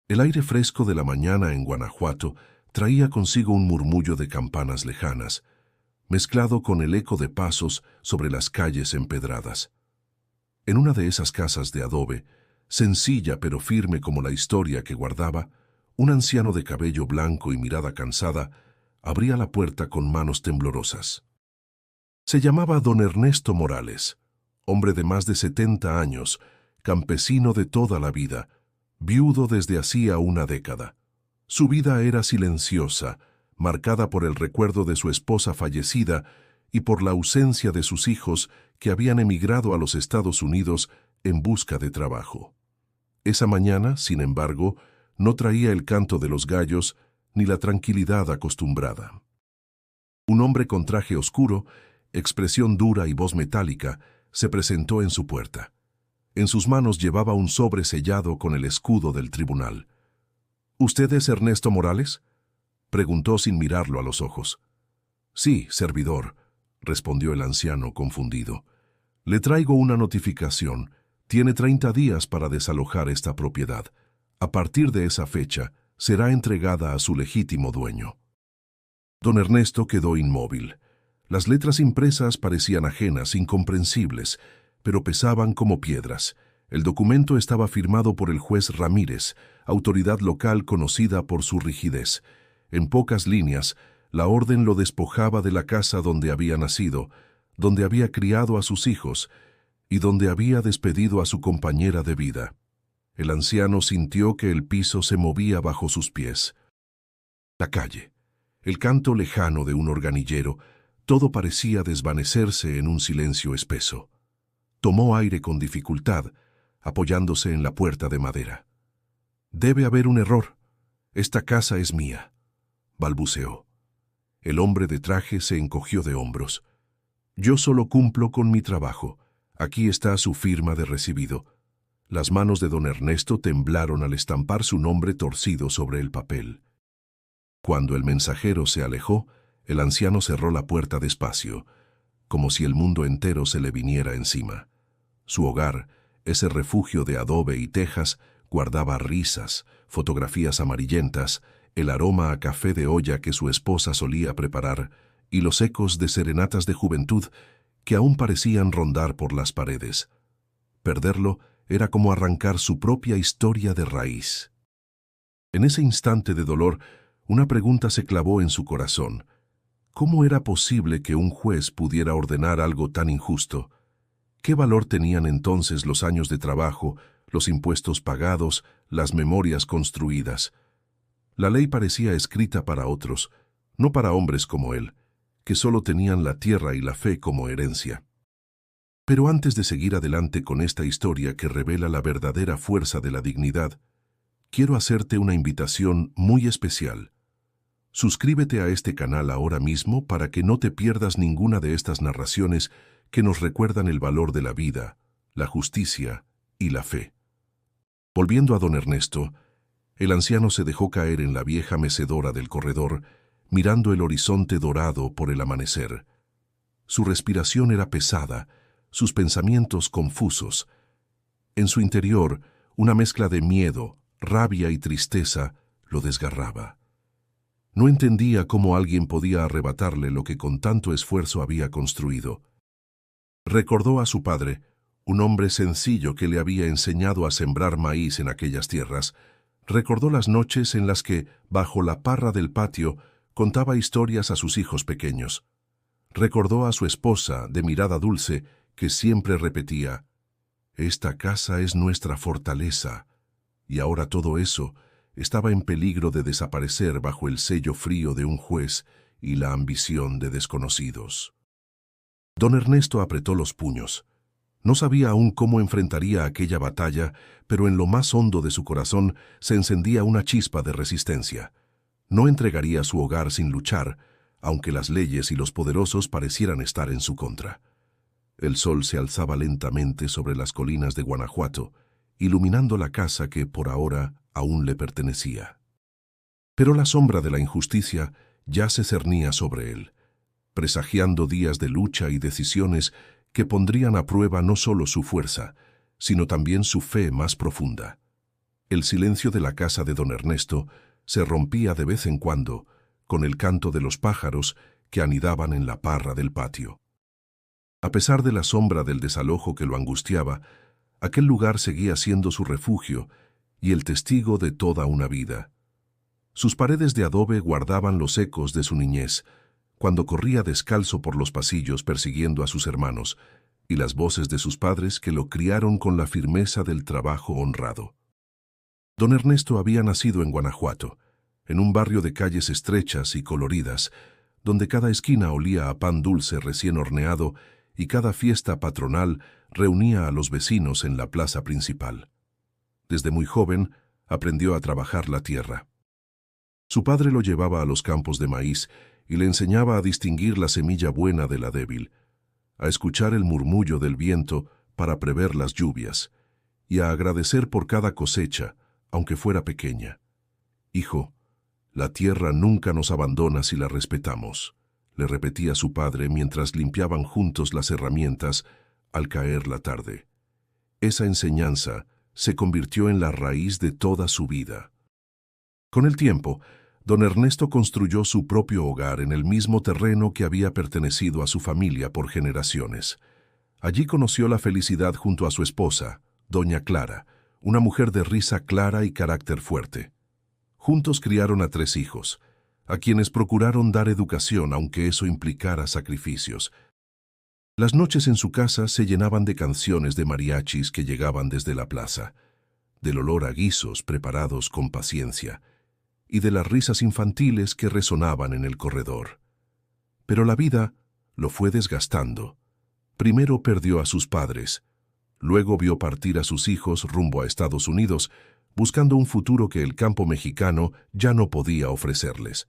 El aire fresco de la mañana en Guanajuato traía consigo un murmullo de campanas lejanas, mezclado con el eco de pasos sobre las calles empedradas. En una de esas casas de adobe, sencilla pero firme como la historia que guardaba, un anciano de cabello blanco y mirada cansada abría la puerta con manos temblorosas. Se llamaba don Ernesto Morales, hombre de más de 70 años, campesino de toda la vida, viudo desde hacía una década. Su vida era silenciosa, marcada por el recuerdo de su esposa fallecida y por la ausencia de sus hijos que habían emigrado a los Estados Unidos en busca de trabajo. Esa mañana, sin embargo, no traía el canto de los gallos ni la tranquilidad acostumbrada. Un hombre con traje oscuro, expresión dura y voz metálica, se presentó en su puerta. En sus manos llevaba un sobre sellado con el escudo del tribunal. —¿Usted es Ernesto Morales? —preguntó sin mirarlo a los ojos. —Sí, servidor —respondió el anciano confundido—. Le traigo una notificación. Tiene 30 días para desalojar esta propiedad. A partir de esa fecha, será entregada a su legítimo dueño. Don Ernesto quedó inmóvil. Las letras impresas parecían ajenas, incomprensibles, pero pesaban como piedras. El documento estaba firmado por el juez Ramírez, autoridad local conocida por su rigidez. En pocas líneas, la orden lo despojaba de la casa donde había nacido, donde había criado a sus hijos y donde había despedido a su compañera de vida. El anciano sintió que el piso se movía bajo sus pies. La calle, el canto lejano de un organillero, todo parecía desvanecerse en un silencio espeso. Tomó aire con dificultad, apoyándose en la puerta de madera. «Debe haber un error. Esta casa es mía», balbuceó. El hombre de traje se encogió de hombros. «Yo solo cumplo con mi trabajo. Aquí está su firma de recibido». Las manos de don Ernesto temblaron al estampar su nombre torcido sobre el papel. Cuando el mensajero se alejó, el anciano cerró la puerta despacio, como si el mundo entero se le viniera encima. Su hogar, ese refugio de adobe y tejas, guardaba risas, fotografías amarillentas, el aroma a café de olla que su esposa solía preparar y los ecos de serenatas de juventud que aún parecían rondar por las paredes. Perderlo era como arrancar su propia historia de raíz. En ese instante de dolor, una pregunta se clavó en su corazón. ¿Cómo era posible que un juez pudiera ordenar algo tan injusto? ¿Qué valor tenían entonces los años de trabajo, los impuestos pagados, las memorias construidas? La ley parecía escrita para otros, no para hombres como él, que solo tenían la tierra y la fe como herencia. Pero antes de seguir adelante con esta historia que revela la verdadera fuerza de la dignidad, quiero hacerte una invitación muy especial. Suscríbete a este canal ahora mismo para que no te pierdas ninguna de estas narraciones que nos recuerdan el valor de la vida, la justicia y la fe. Volviendo a don Ernesto, el anciano se dejó caer en la vieja mecedora del corredor, mirando el horizonte dorado por el amanecer. Su respiración era pesada, sus pensamientos confusos. En su interior, una mezcla de miedo, rabia y tristeza lo desgarraba. No entendía cómo alguien podía arrebatarle lo que con tanto esfuerzo había construido. Recordó a su padre, un hombre sencillo que le había enseñado a sembrar maíz en aquellas tierras. Recordó las noches en las que, bajo la parra del patio, contaba historias a sus hijos pequeños. Recordó a su esposa, de mirada dulce, que siempre repetía: «Esta casa es nuestra fortaleza», y ahora todo eso estaba en peligro de desaparecer bajo el sello frío de un juez y la ambición de desconocidos. Don Ernesto apretó los puños. No sabía aún cómo enfrentaría aquella batalla, pero en lo más hondo de su corazón se encendía una chispa de resistencia. No entregaría su hogar sin luchar, aunque las leyes y los poderosos parecieran estar en su contra. El sol se alzaba lentamente sobre las colinas de Guanajuato, iluminando la casa que, por ahora, aún le pertenecía. Pero la sombra de la injusticia ya se cernía sobre él, presagiando días de lucha y decisiones que pondrían a prueba no solo su fuerza, sino también su fe más profunda. El silencio de la casa de don Ernesto se rompía de vez en cuando con el canto de los pájaros que anidaban en la parra del patio. A pesar de la sombra del desalojo que lo angustiaba, aquel lugar seguía siendo su refugio y el testigo de toda una vida. Sus paredes de adobe guardaban los ecos de su niñez, cuando corría descalzo por los pasillos persiguiendo a sus hermanos, y las voces de sus padres que lo criaron con la firmeza del trabajo honrado. Don Ernesto había nacido en Guanajuato, en un barrio de calles estrechas y coloridas, donde cada esquina olía a pan dulce recién horneado y cada fiesta patronal reunía a los vecinos en la plaza principal. Desde muy joven aprendió a trabajar la tierra. Su padre lo llevaba a los campos de maíz y le enseñaba a distinguir la semilla buena de la débil, a escuchar el murmullo del viento para prever las lluvias y a agradecer por cada cosecha, aunque fuera pequeña. «Hijo, la tierra nunca nos abandona si la respetamos», le repetía su padre mientras limpiaban juntos las herramientas al caer la tarde. Esa enseñanza se convirtió en la raíz de toda su vida. Con el tiempo, don Ernesto construyó su propio hogar en el mismo terreno que había pertenecido a su familia por generaciones. Allí conoció la felicidad junto a su esposa, doña Clara, una mujer de risa clara y carácter fuerte. Juntos criaron a 3 hijos, a quienes procuraron dar educación aunque eso implicara sacrificios. Las noches en su casa se llenaban de canciones de mariachis que llegaban desde la plaza, del olor a guisos preparados con paciencia, y de las risas infantiles que resonaban en el corredor. Pero la vida lo fue desgastando. Primero perdió a sus padres, luego vio partir a sus hijos rumbo a Estados Unidos, buscando un futuro que el campo mexicano ya no podía ofrecerles.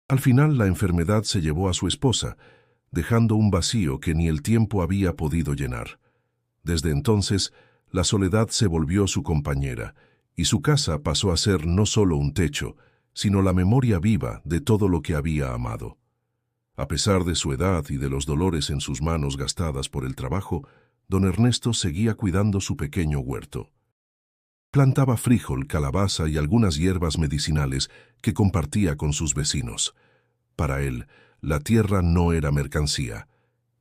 Al final la enfermedad se llevó a su esposa, dejando un vacío que ni el tiempo había podido llenar. Desde entonces, la soledad se volvió su compañera, y su casa pasó a ser no solo un techo, sino la memoria viva de todo lo que había amado. A pesar de su edad y de los dolores en sus manos gastadas por el trabajo, don Ernesto seguía cuidando su pequeño huerto. Plantaba frijol, calabaza y algunas hierbas medicinales que compartía con sus vecinos. Para él, la tierra no era mercancía,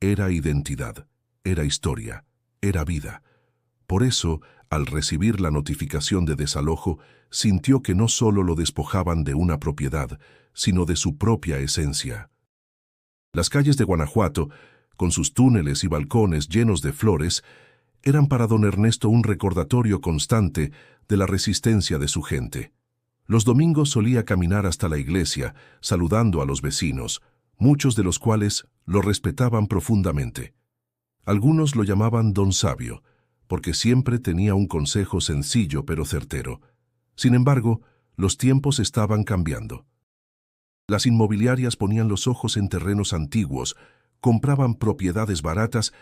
era identidad, era historia, era vida. Por eso, al recibir la notificación de desalojo, sintió que no solo lo despojaban de una propiedad, sino de su propia esencia. Las calles de Guanajuato, con sus túneles y balcones llenos de flores, eran para don Ernesto un recordatorio constante de la resistencia de su gente. Los domingos solía caminar hasta la iglesia, saludando a los vecinos, muchos de los cuales lo respetaban profundamente. Algunos lo llamaban don Sabio, porque siempre tenía un consejo sencillo pero certero. Sin embargo, los tiempos estaban cambiando. Las inmobiliarias ponían los ojos en terrenos antiguos, compraban propiedades baratas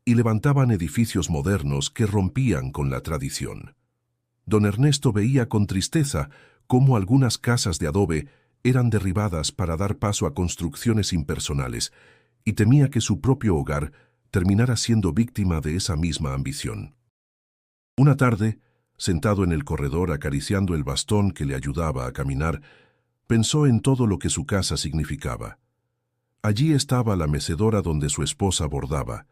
y levantaban edificios modernos que rompían con la tradición. Don Ernesto veía con tristeza cómo algunas casas de adobe eran derribadas para dar paso a construcciones impersonales y temía que su propio hogar terminara siendo víctima de esa misma ambición. Una tarde, sentado en el corredor acariciando el bastón que le ayudaba a caminar, pensó en todo lo que su casa significaba. Allí estaba la mecedora donde su esposa bordaba,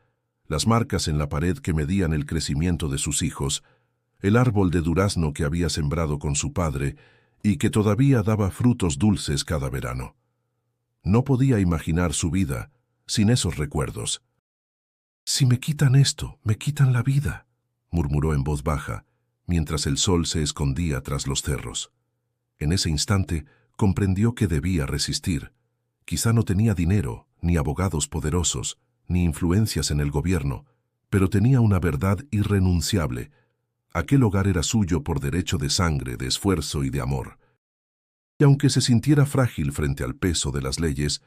las marcas en la pared que medían el crecimiento de sus hijos, el árbol de durazno que había sembrado con su padre y que todavía daba frutos dulces cada verano. No podía imaginar su vida sin esos recuerdos. «Si me quitan esto, me quitan la vida», murmuró en voz baja, mientras el sol se escondía tras los cerros. En ese instante comprendió que debía resistir. Quizá no tenía dinero, ni abogados poderosos, ni influencias en el gobierno, pero tenía una verdad irrenunciable. Aquel hogar era suyo por derecho de sangre, de esfuerzo y de amor. Y aunque se sintiera frágil frente al peso de las leyes,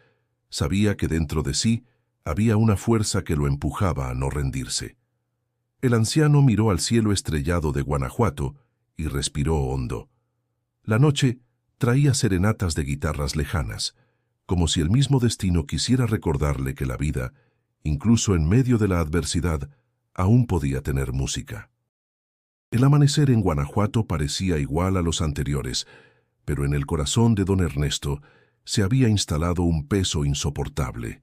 sabía que dentro de sí había una fuerza que lo empujaba a no rendirse. El anciano miró al cielo estrellado de Guanajuato y respiró hondo. La noche traía serenatas de guitarras lejanas, como si el mismo destino quisiera recordarle que la vida, incluso en medio de la adversidad, aún podía tener música. El amanecer en Guanajuato parecía igual a los anteriores, pero en el corazón de don Ernesto se había instalado un peso insoportable.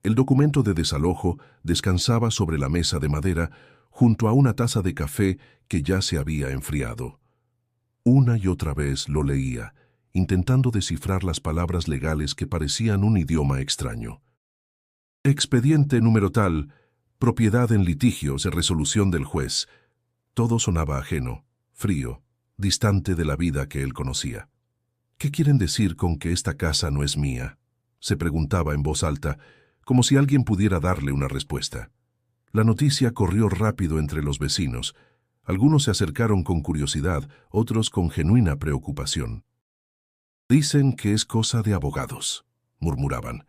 El documento de desalojo descansaba sobre la mesa de madera junto a una taza de café que ya se había enfriado. Una y otra vez lo leía, intentando descifrar las palabras legales que parecían un idioma extraño. Expediente número tal, propiedad en litigios de resolución del juez. Todo sonaba ajeno, frío, distante de la vida que él conocía. ¿Qué quieren decir con que esta casa no es mía?, se preguntaba en voz alta, como si alguien pudiera darle una respuesta. La noticia corrió rápido entre los vecinos. Algunos se acercaron con curiosidad, otros con genuina preocupación. «Dicen que es cosa de abogados», murmuraban.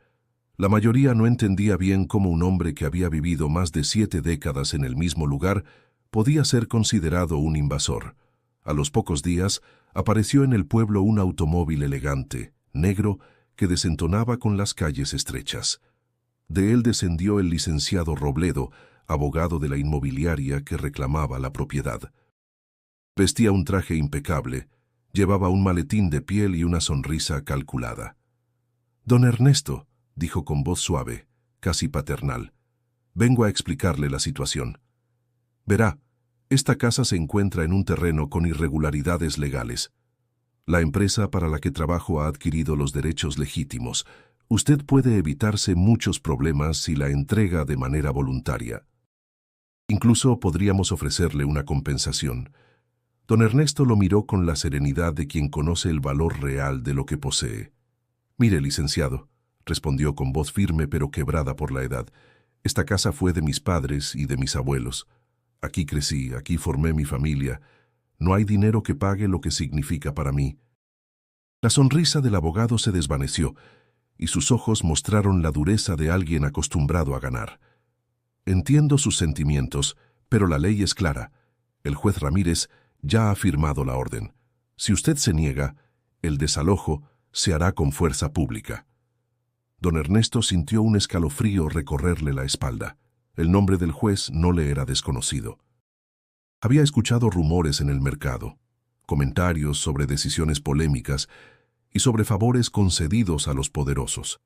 La mayoría no entendía bien cómo un hombre que había vivido más de 7 décadas en el mismo lugar podía ser considerado un invasor. A los pocos días apareció en el pueblo un automóvil elegante, negro, que desentonaba con las calles estrechas. De él descendió el licenciado Robledo, abogado de la inmobiliaria que reclamaba la propiedad. Vestía un traje impecable, llevaba un maletín de piel y una sonrisa calculada. «Don Ernesto», dijo con voz suave, casi paternal, «vengo a explicarle la situación. Verá, esta casa se encuentra en un terreno con irregularidades legales. La empresa para la que trabajo ha adquirido los derechos legítimos. Usted puede evitarse muchos problemas si la entrega de manera voluntaria. Incluso podríamos ofrecerle una compensación». Don Ernesto lo miró con la serenidad de quien conoce el valor real de lo que posee. «Mire, licenciado», respondió con voz firme pero quebrada por la edad, «esta casa fue de mis padres y de mis abuelos. Aquí crecí, aquí formé mi familia. No hay dinero que pague lo que significa para mí». La sonrisa del abogado se desvaneció y sus ojos mostraron la dureza de alguien acostumbrado a ganar. «Entiendo sus sentimientos, pero la ley es clara. El juez Ramírez ya ha firmado la orden. Si usted se niega, el desalojo se hará con fuerza pública». Don Ernesto sintió un escalofrío recorrerle la espalda. El nombre del juez no le era desconocido. Había escuchado rumores en el mercado, comentarios sobre decisiones polémicas y sobre favores concedidos a los poderosos.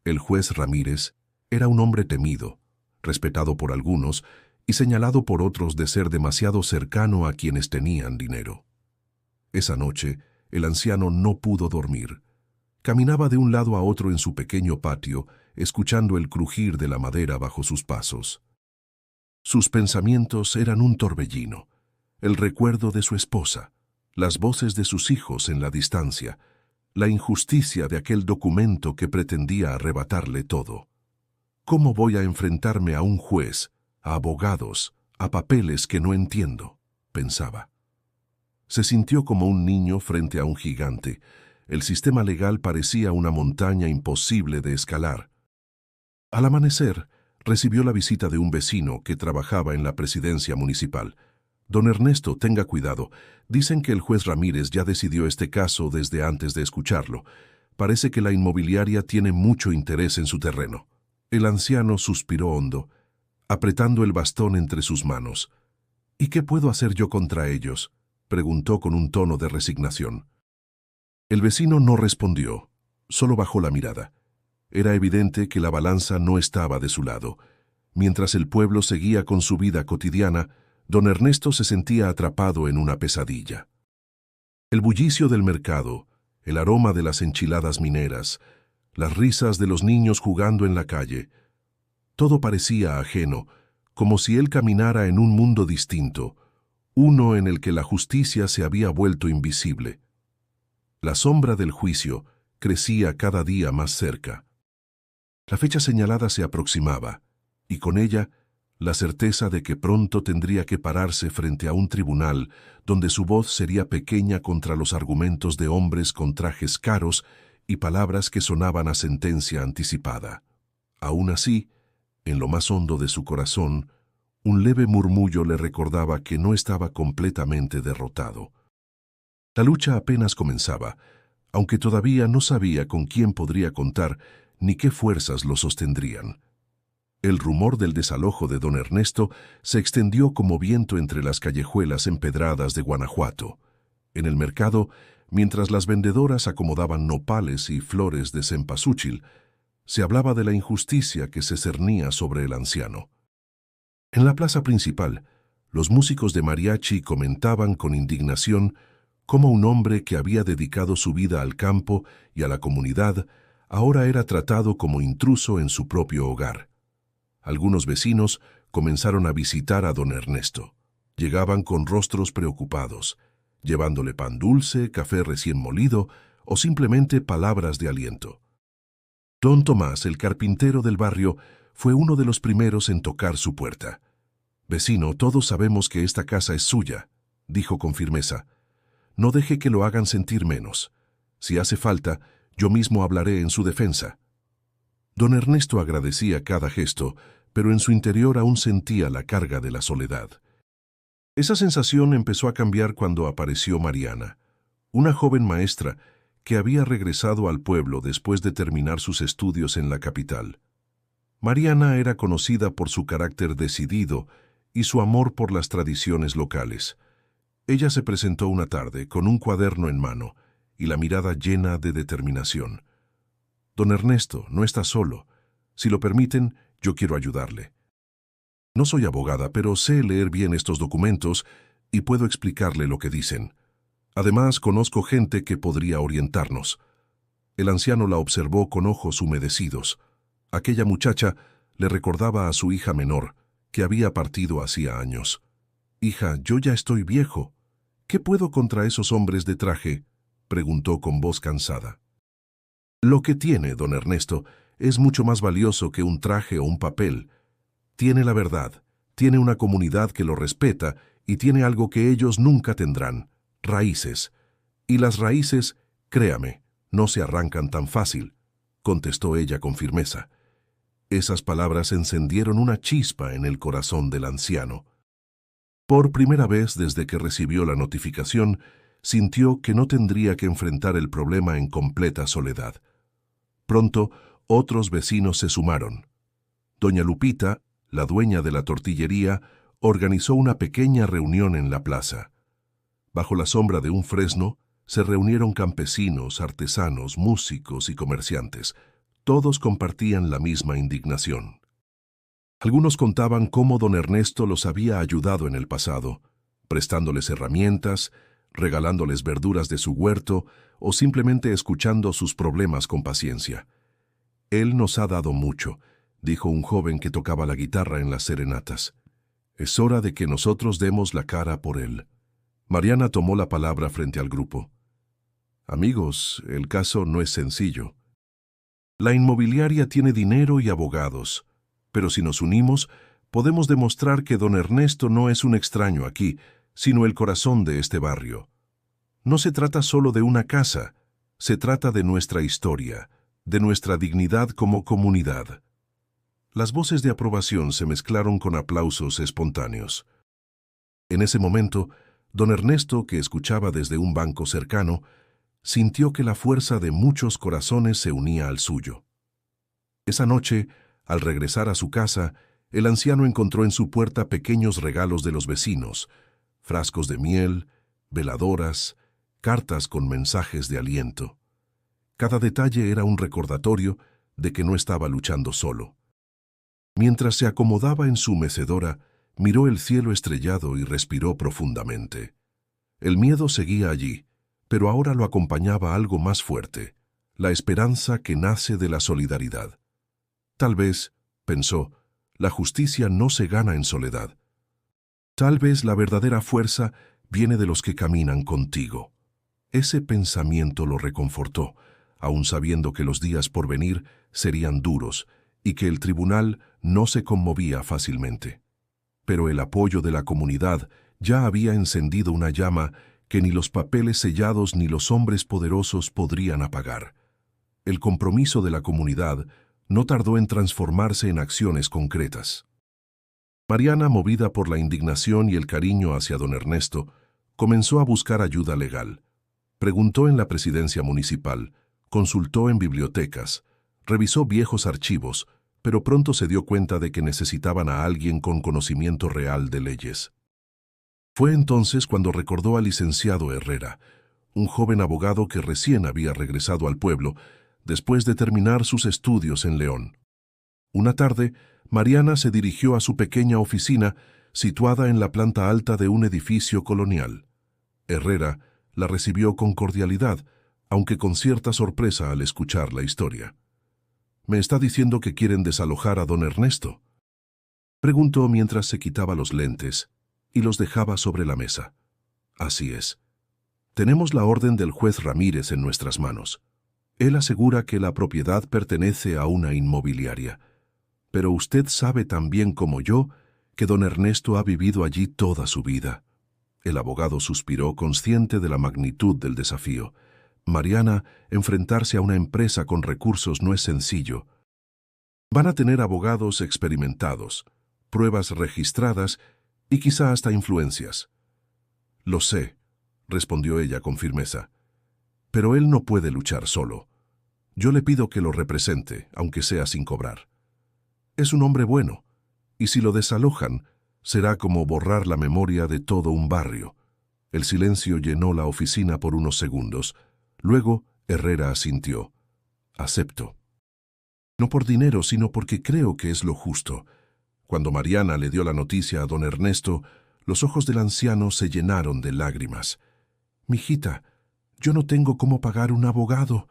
El juez Ramírez era un hombre temido, respetado por algunos y señalado por otros de ser demasiado cercano a quienes tenían dinero. Esa noche, el anciano no pudo dormir. Caminaba de un lado a otro en su pequeño patio, escuchando el crujir de la madera bajo sus pasos. Sus pensamientos eran un torbellino, el recuerdo de su esposa, las voces de sus hijos en la distancia, la injusticia de aquel documento que pretendía arrebatarle todo. ¿Cómo voy a enfrentarme a un juez, a abogados, a papeles que no entiendo?, pensaba. Se sintió como un niño frente a un gigante. El sistema legal parecía una montaña imposible de escalar. Al amanecer, recibió la visita de un vecino que trabajaba en la presidencia municipal. «Don Ernesto, tenga cuidado. Dicen que el juez Ramírez ya decidió este caso desde antes de escucharlo. Parece que la inmobiliaria tiene mucho interés en su terreno». El anciano suspiró hondo, apretando el bastón entre sus manos. «¿Y qué puedo hacer yo contra ellos?», preguntó con un tono de resignación. El vecino no respondió, solo bajó la mirada. Era evidente que la balanza no estaba de su lado. Mientras el pueblo seguía con su vida cotidiana, don Ernesto se sentía atrapado en una pesadilla. El bullicio del mercado, el aroma de las enchiladas mineras, las risas de los niños jugando en la calle, todo parecía ajeno, como si él caminara en un mundo distinto, uno en el que la justicia se había vuelto invisible. La sombra del juicio crecía cada día más cerca. La fecha señalada se aproximaba, y con ella la certeza de que pronto tendría que pararse frente a un tribunal donde su voz sería pequeña contra los argumentos de hombres con trajes caros y palabras que sonaban a sentencia anticipada. Aún así, en lo más hondo de su corazón, un leve murmullo le recordaba que no estaba completamente derrotado. La lucha apenas comenzaba, aunque todavía no sabía con quién podría contar ni qué fuerzas lo sostendrían. El rumor del desalojo de don Ernesto se extendió como viento entre las callejuelas empedradas de Guanajuato. En el mercado, mientras las vendedoras acomodaban nopales y flores de cempasúchil, se hablaba de la injusticia que se cernía sobre el anciano. En la plaza principal, los músicos de mariachi comentaban con indignación cómo un hombre que había dedicado su vida al campo y a la comunidad ahora era tratado como intruso en su propio hogar. Algunos vecinos comenzaron a visitar a don Ernesto. Llegaban con rostros preocupados, llevándole pan dulce, café recién molido o simplemente palabras de aliento. Don Tomás, el carpintero del barrio, fue uno de los primeros en tocar su puerta. «Vecino, todos sabemos que esta casa es suya», dijo con firmeza. «No deje que lo hagan sentir menos. Si hace falta, yo mismo hablaré en su defensa». Don Ernesto agradecía cada gesto, pero en su interior aún sentía la carga de la soledad. Esa sensación empezó a cambiar cuando apareció Mariana, una joven maestra que había regresado al pueblo después de terminar sus estudios en la capital. Mariana era conocida por su carácter decidido y su amor por las tradiciones locales. Ella se presentó una tarde con un cuaderno en mano y la mirada llena de determinación. «Don Ernesto, no está solo. Si lo permiten, yo quiero ayudarle. No soy abogada, pero sé leer bien estos documentos y puedo explicarle lo que dicen. Además, conozco gente que podría orientarnos». El anciano la observó con ojos humedecidos. Aquella muchacha le recordaba a su hija menor, que había partido hacía años. «Hija, yo ya estoy viejo. ¿Qué puedo contra esos hombres de traje?», preguntó con voz cansada. «Lo que tiene, don Ernesto, es mucho más valioso que un traje o un papel. Tiene la verdad, tiene una comunidad que lo respeta y tiene algo que ellos nunca tendrán: raíces. Y las raíces, créame, no se arrancan tan fácil», contestó ella con firmeza. Esas palabras encendieron una chispa en el corazón del anciano. Por primera vez desde que recibió la notificación, sintió que no tendría que enfrentar el problema en completa soledad. Pronto, otros vecinos se sumaron. Doña Lupita, la dueña de la tortillería, organizó una pequeña reunión en la plaza. Bajo la sombra de un fresno, se reunieron campesinos, artesanos, músicos y comerciantes. Todos compartían la misma indignación. Algunos contaban cómo don Ernesto los había ayudado en el pasado, prestándoles herramientas, regalándoles verduras de su huerto o simplemente escuchando sus problemas con paciencia. «Él nos ha dado mucho», dijo un joven que tocaba la guitarra en las serenatas. «Es hora de que nosotros demos la cara por él». Mariana tomó la palabra frente al grupo. «Amigos, el caso no es sencillo. La inmobiliaria tiene dinero y abogados, pero si nos unimos, podemos demostrar que don Ernesto no es un extraño aquí, sino el corazón de este barrio. No se trata solo de una casa, se trata de nuestra historia, de nuestra dignidad como comunidad». Las voces de aprobación se mezclaron con aplausos espontáneos. En ese momento, don Ernesto, que escuchaba desde un banco cercano, sintió que la fuerza de muchos corazones se unía al suyo. Esa noche, al regresar a su casa, el anciano encontró en su puerta pequeños regalos de los vecinos: frascos de miel, veladoras, cartas con mensajes de aliento. Cada detalle era un recordatorio de que no estaba luchando solo. Mientras se acomodaba en su mecedora, miró el cielo estrellado y respiró profundamente. El miedo seguía allí, pero ahora lo acompañaba algo más fuerte: la esperanza que nace de la solidaridad. Tal vez, pensó, la justicia no se gana en soledad. Tal vez la verdadera fuerza viene de los que caminan contigo. Ese pensamiento lo reconfortó, aun sabiendo que los días por venir serían duros y que el tribunal no se conmovía fácilmente. Pero el apoyo de la comunidad ya había encendido una llama que ni los papeles sellados ni los hombres poderosos podrían apagar. El compromiso de la comunidad no tardó en transformarse en acciones concretas. Mariana, movida por la indignación y el cariño hacia don Ernesto, comenzó a buscar ayuda legal. Preguntó en la presidencia municipal, consultó en bibliotecas, revisó viejos archivos, pero pronto se dio cuenta de que necesitaban a alguien con conocimiento real de leyes. Fue entonces cuando recordó al licenciado Herrera, un joven abogado que recién había regresado al pueblo después de terminar sus estudios en León. Una tarde, Mariana se dirigió a su pequeña oficina situada en la planta alta de un edificio colonial. Herrera la recibió con cordialidad, aunque con cierta sorpresa al escuchar la historia. «¿Me está diciendo que quieren desalojar a don Ernesto?», preguntó mientras se quitaba los lentes y los dejaba sobre la mesa. «Así es. Tenemos la orden del juez Ramírez en nuestras manos. Él asegura que la propiedad pertenece a una inmobiliaria. Pero usted sabe tan bien como yo que don Ernesto ha vivido allí toda su vida». El abogado suspiró, consciente de la magnitud del desafío. «Mariana, enfrentarse a una empresa con recursos no es sencillo. Van a tener abogados experimentados, pruebas registradas y quizá hasta influencias». «Lo sé», respondió ella con firmeza. «Pero él no puede luchar solo. Yo le pido que lo represente, aunque sea sin cobrar. Es un hombre bueno, y si lo desalojan, será como borrar la memoria de todo un barrio». El silencio llenó la oficina por unos segundos. Luego, Herrera asintió. «Acepto. No por dinero, sino porque creo que es lo justo». Cuando Mariana le dio la noticia a don Ernesto, los ojos del anciano se llenaron de lágrimas. «Mijita, yo no tengo cómo pagar un abogado»,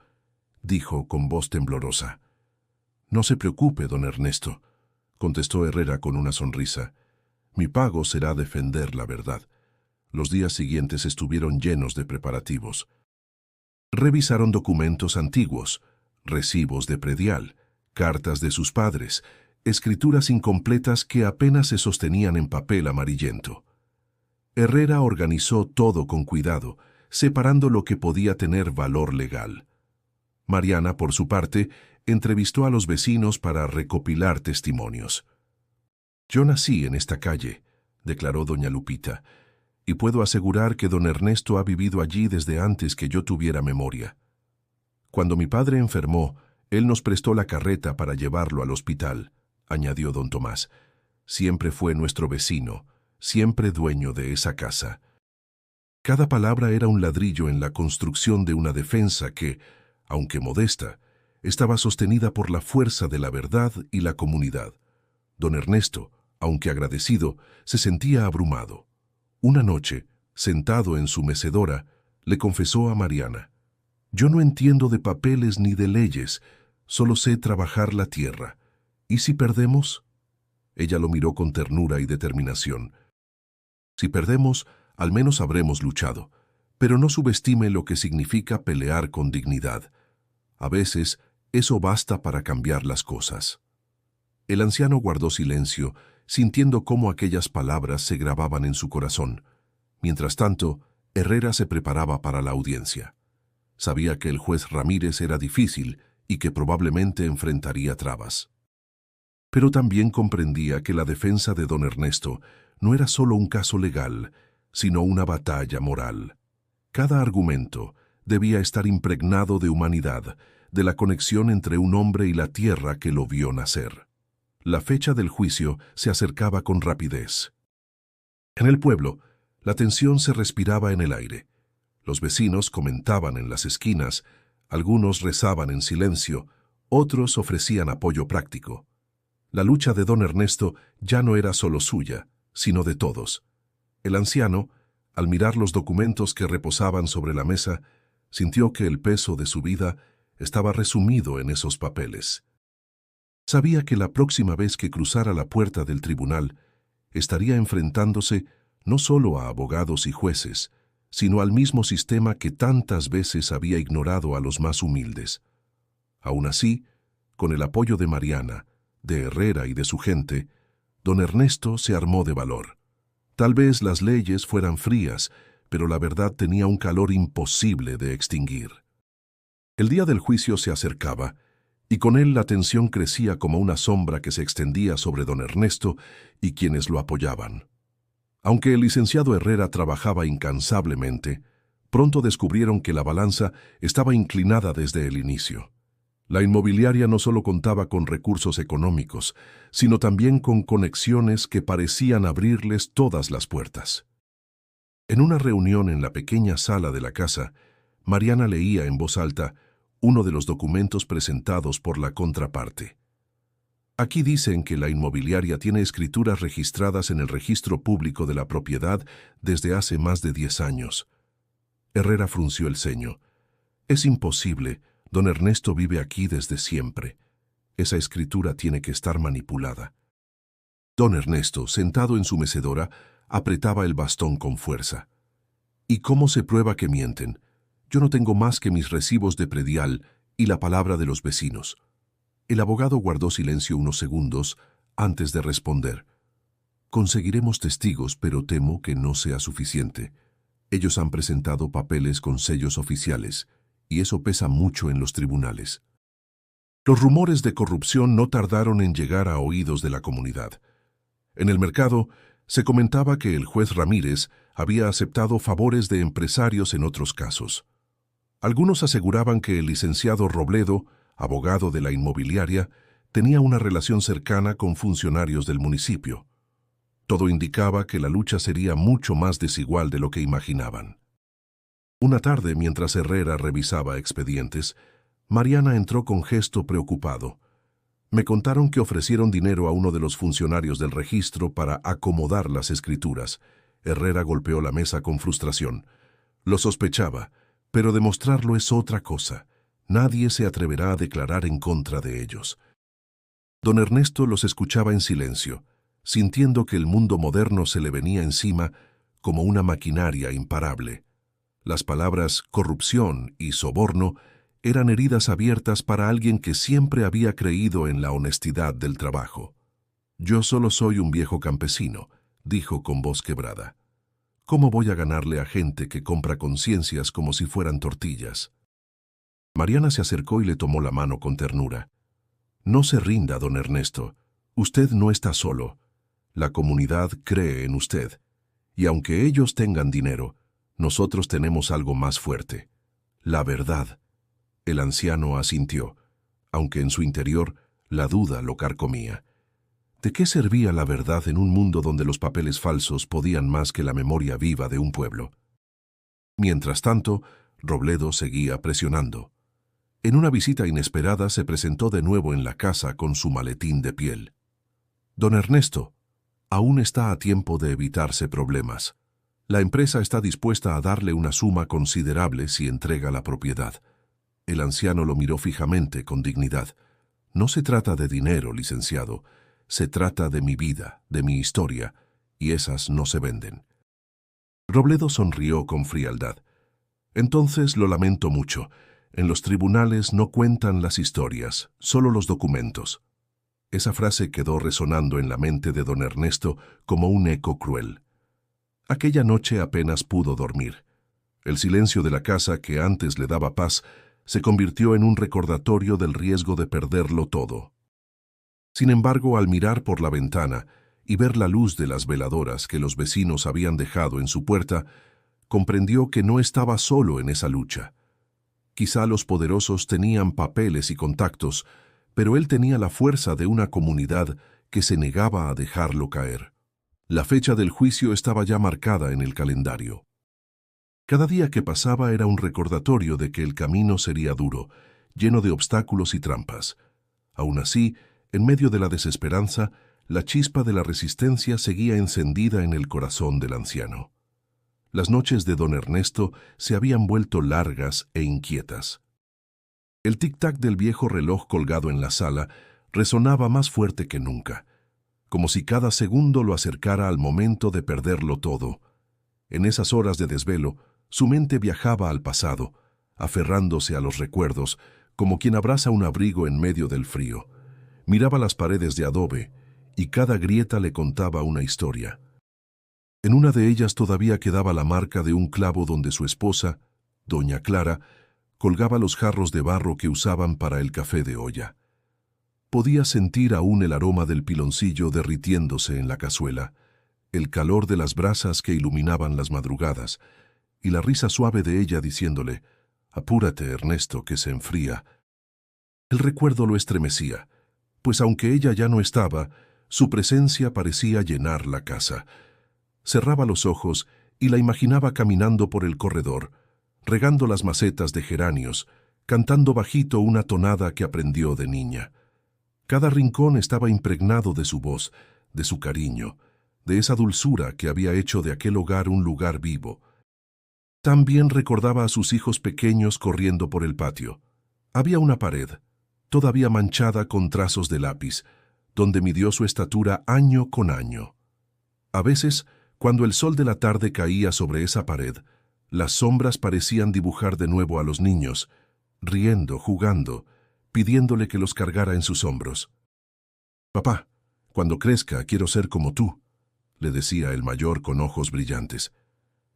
dijo con voz temblorosa. «No se preocupe, don Ernesto», contestó Herrera con una sonrisa. «Mi pago será defender la verdad». Los días siguientes estuvieron llenos de preparativos. Revisaron documentos antiguos, recibos de predial, cartas de sus padres, escrituras incompletas que apenas se sostenían en papel amarillento. Herrera organizó todo con cuidado, separando lo que podía tener valor legal. Mariana, por su parte, entrevistó a los vecinos para recopilar testimonios. «Yo nací en esta calle», declaró doña Lupita, «y puedo asegurar que don Ernesto ha vivido allí desde antes que yo tuviera memoria. Cuando mi padre enfermó, él nos prestó la carreta para llevarlo al hospital», añadió don Tomás. «Siempre fue nuestro vecino, siempre dueño de esa casa». Cada palabra era un ladrillo en la construcción de una defensa que, aunque modesta, estaba sostenida por la fuerza de la verdad y la comunidad. Don Ernesto, aunque agradecido, se sentía abrumado. Una noche, sentado en su mecedora, le confesó a Mariana: «Yo no entiendo de papeles ni de leyes, solo sé trabajar la tierra. ¿Y si perdemos?». Ella lo miró con ternura y determinación. «Si perdemos, al menos habremos luchado, pero no subestime lo que significa pelear con dignidad. A veces, eso basta para cambiar las cosas». El anciano guardó silencio, sintiendo cómo aquellas palabras se grababan en su corazón. Mientras tanto, Herrera se preparaba para la audiencia. Sabía que el juez Ramírez era difícil y que probablemente enfrentaría trabas. Pero también comprendía que la defensa de don Ernesto no era solo un caso legal, sino una batalla moral. Cada argumento debía estar impregnado de humanidad, de la conexión entre un hombre y la tierra que lo vio nacer. La fecha del juicio se acercaba con rapidez. En el pueblo, la tensión se respiraba en el aire. Los vecinos comentaban en las esquinas, algunos rezaban en silencio, otros ofrecían apoyo práctico. La lucha de don Ernesto ya no era solo suya, sino de todos. El anciano, al mirar los documentos que reposaban sobre la mesa, sintió que el peso de su vida estaba resumido en esos papeles. Sabía que la próxima vez que cruzara la puerta del tribunal, estaría enfrentándose no solo a abogados y jueces, sino al mismo sistema que tantas veces había ignorado a los más humildes. Aún así, con el apoyo de Mariana, de Herrera y de su gente, don Ernesto se armó de valor. Tal vez las leyes fueran frías, pero la verdad tenía un calor imposible de extinguir. El día del juicio se acercaba, y con él la tensión crecía como una sombra que se extendía sobre don Ernesto y quienes lo apoyaban. Aunque el licenciado Herrera trabajaba incansablemente, pronto descubrieron que la balanza estaba inclinada desde el inicio. La inmobiliaria no solo contaba con recursos económicos, sino también con conexiones que parecían abrirles todas las puertas. En una reunión en la pequeña sala de la casa, Mariana leía en voz alta uno de los documentos presentados por la contraparte. Aquí dicen que la inmobiliaria tiene escrituras registradas en el registro público de la propiedad desde hace más de 10 años. Herrera frunció el ceño. Es imposible, don Ernesto vive aquí desde siempre. Esa escritura tiene que estar manipulada. Don Ernesto, sentado en su mecedora, apretaba el bastón con fuerza. ¿Y cómo se prueba que mienten? Yo no tengo más que mis recibos de predial y la palabra de los vecinos. El abogado guardó silencio unos segundos antes de responder. Conseguiremos testigos, pero temo que no sea suficiente. Ellos han presentado papeles con sellos oficiales, y eso pesa mucho en los tribunales. Los rumores de corrupción no tardaron en llegar a oídos de la comunidad. En el mercado se comentaba que el juez Ramírez había aceptado favores de empresarios en otros casos. Algunos aseguraban que el licenciado Robledo, abogado de la inmobiliaria, tenía una relación cercana con funcionarios del municipio. Todo indicaba que la lucha sería mucho más desigual de lo que imaginaban. Una tarde, mientras Herrera revisaba expedientes, Mariana entró con gesto preocupado. Me contaron que ofrecieron dinero a uno de los funcionarios del registro para acomodar las escrituras. Herrera golpeó la mesa con frustración. Lo sospechaba, pero demostrarlo es otra cosa. Nadie se atreverá a declarar en contra de ellos. Don Ernesto los escuchaba en silencio, sintiendo que el mundo moderno se le venía encima como una maquinaria imparable. Las palabras corrupción y soborno eran heridas abiertas para alguien que siempre había creído en la honestidad del trabajo. «Yo solo soy un viejo campesino», dijo con voz quebrada. «¿Cómo voy a ganarle a gente que compra conciencias como si fueran tortillas?» Mariana se acercó y le tomó la mano con ternura. «No se rinda, don Ernesto. Usted no está solo. La comunidad cree en usted. Y aunque ellos tengan dinero, nosotros tenemos algo más fuerte: la verdad». El anciano asintió, aunque en su interior la duda lo carcomía. ¿De qué servía la verdad en un mundo donde los papeles falsos podían más que la memoria viva de un pueblo? Mientras tanto, Robledo seguía presionando. En una visita inesperada se presentó de nuevo en la casa con su maletín de piel. «Don Ernesto, aún está a tiempo de evitarse problemas. La empresa está dispuesta a darle una suma considerable si entrega la propiedad». El anciano lo miró fijamente, con dignidad. «No se trata de dinero, licenciado. Se trata de mi vida, de mi historia, y esas no se venden». Robledo sonrió con frialdad. «Entonces lo lamento mucho. En los tribunales no cuentan las historias, solo los documentos». Esa frase quedó resonando en la mente de don Ernesto como un eco cruel. Aquella noche apenas pudo dormir. El silencio de la casa, que antes le daba paz, se convirtió en un recordatorio del riesgo de perderlo todo. Sin embargo, al mirar por la ventana y ver la luz de las veladoras que los vecinos habían dejado en su puerta, comprendió que no estaba solo en esa lucha. Quizá los poderosos tenían papeles y contactos, pero él tenía la fuerza de una comunidad que se negaba a dejarlo caer. La fecha del juicio estaba ya marcada en el calendario. Cada día que pasaba era un recordatorio de que el camino sería duro, lleno de obstáculos y trampas. Aún así, en medio de la desesperanza, la chispa de la resistencia seguía encendida en el corazón del anciano. Las noches de don Ernesto se habían vuelto largas e inquietas. El tic-tac del viejo reloj colgado en la sala resonaba más fuerte que nunca, como si cada segundo lo acercara al momento de perderlo todo. En esas horas de desvelo, su mente viajaba al pasado, aferrándose a los recuerdos, como quien abraza un abrigo en medio del frío. Miraba las paredes de adobe, y cada grieta le contaba una historia. En una de ellas todavía quedaba la marca de un clavo donde su esposa, doña Clara, colgaba los jarros de barro que usaban para el café de olla. Podía sentir aún el aroma del piloncillo derritiéndose en la cazuela, el calor de las brasas que iluminaban las madrugadas, y la risa suave de ella diciéndole: «Apúrate, Ernesto, que se enfría». El recuerdo lo estremecía, pues aunque ella ya no estaba, su presencia parecía llenar la casa. Cerraba los ojos y la imaginaba caminando por el corredor, regando las macetas de geranios, cantando bajito una tonada que aprendió de niña. Cada rincón estaba impregnado de su voz, de su cariño, de esa dulzura que había hecho de aquel hogar un lugar vivo. También recordaba a sus hijos pequeños corriendo por el patio. Había una pared, todavía manchada con trazos de lápiz, donde midió su estatura año con año. A veces, cuando el sol de la tarde caía sobre esa pared, las sombras parecían dibujar de nuevo a los niños, riendo, jugando, pidiéndole que los cargara en sus hombros. «Papá, cuando crezca quiero ser como tú», le decía el mayor con ojos brillantes.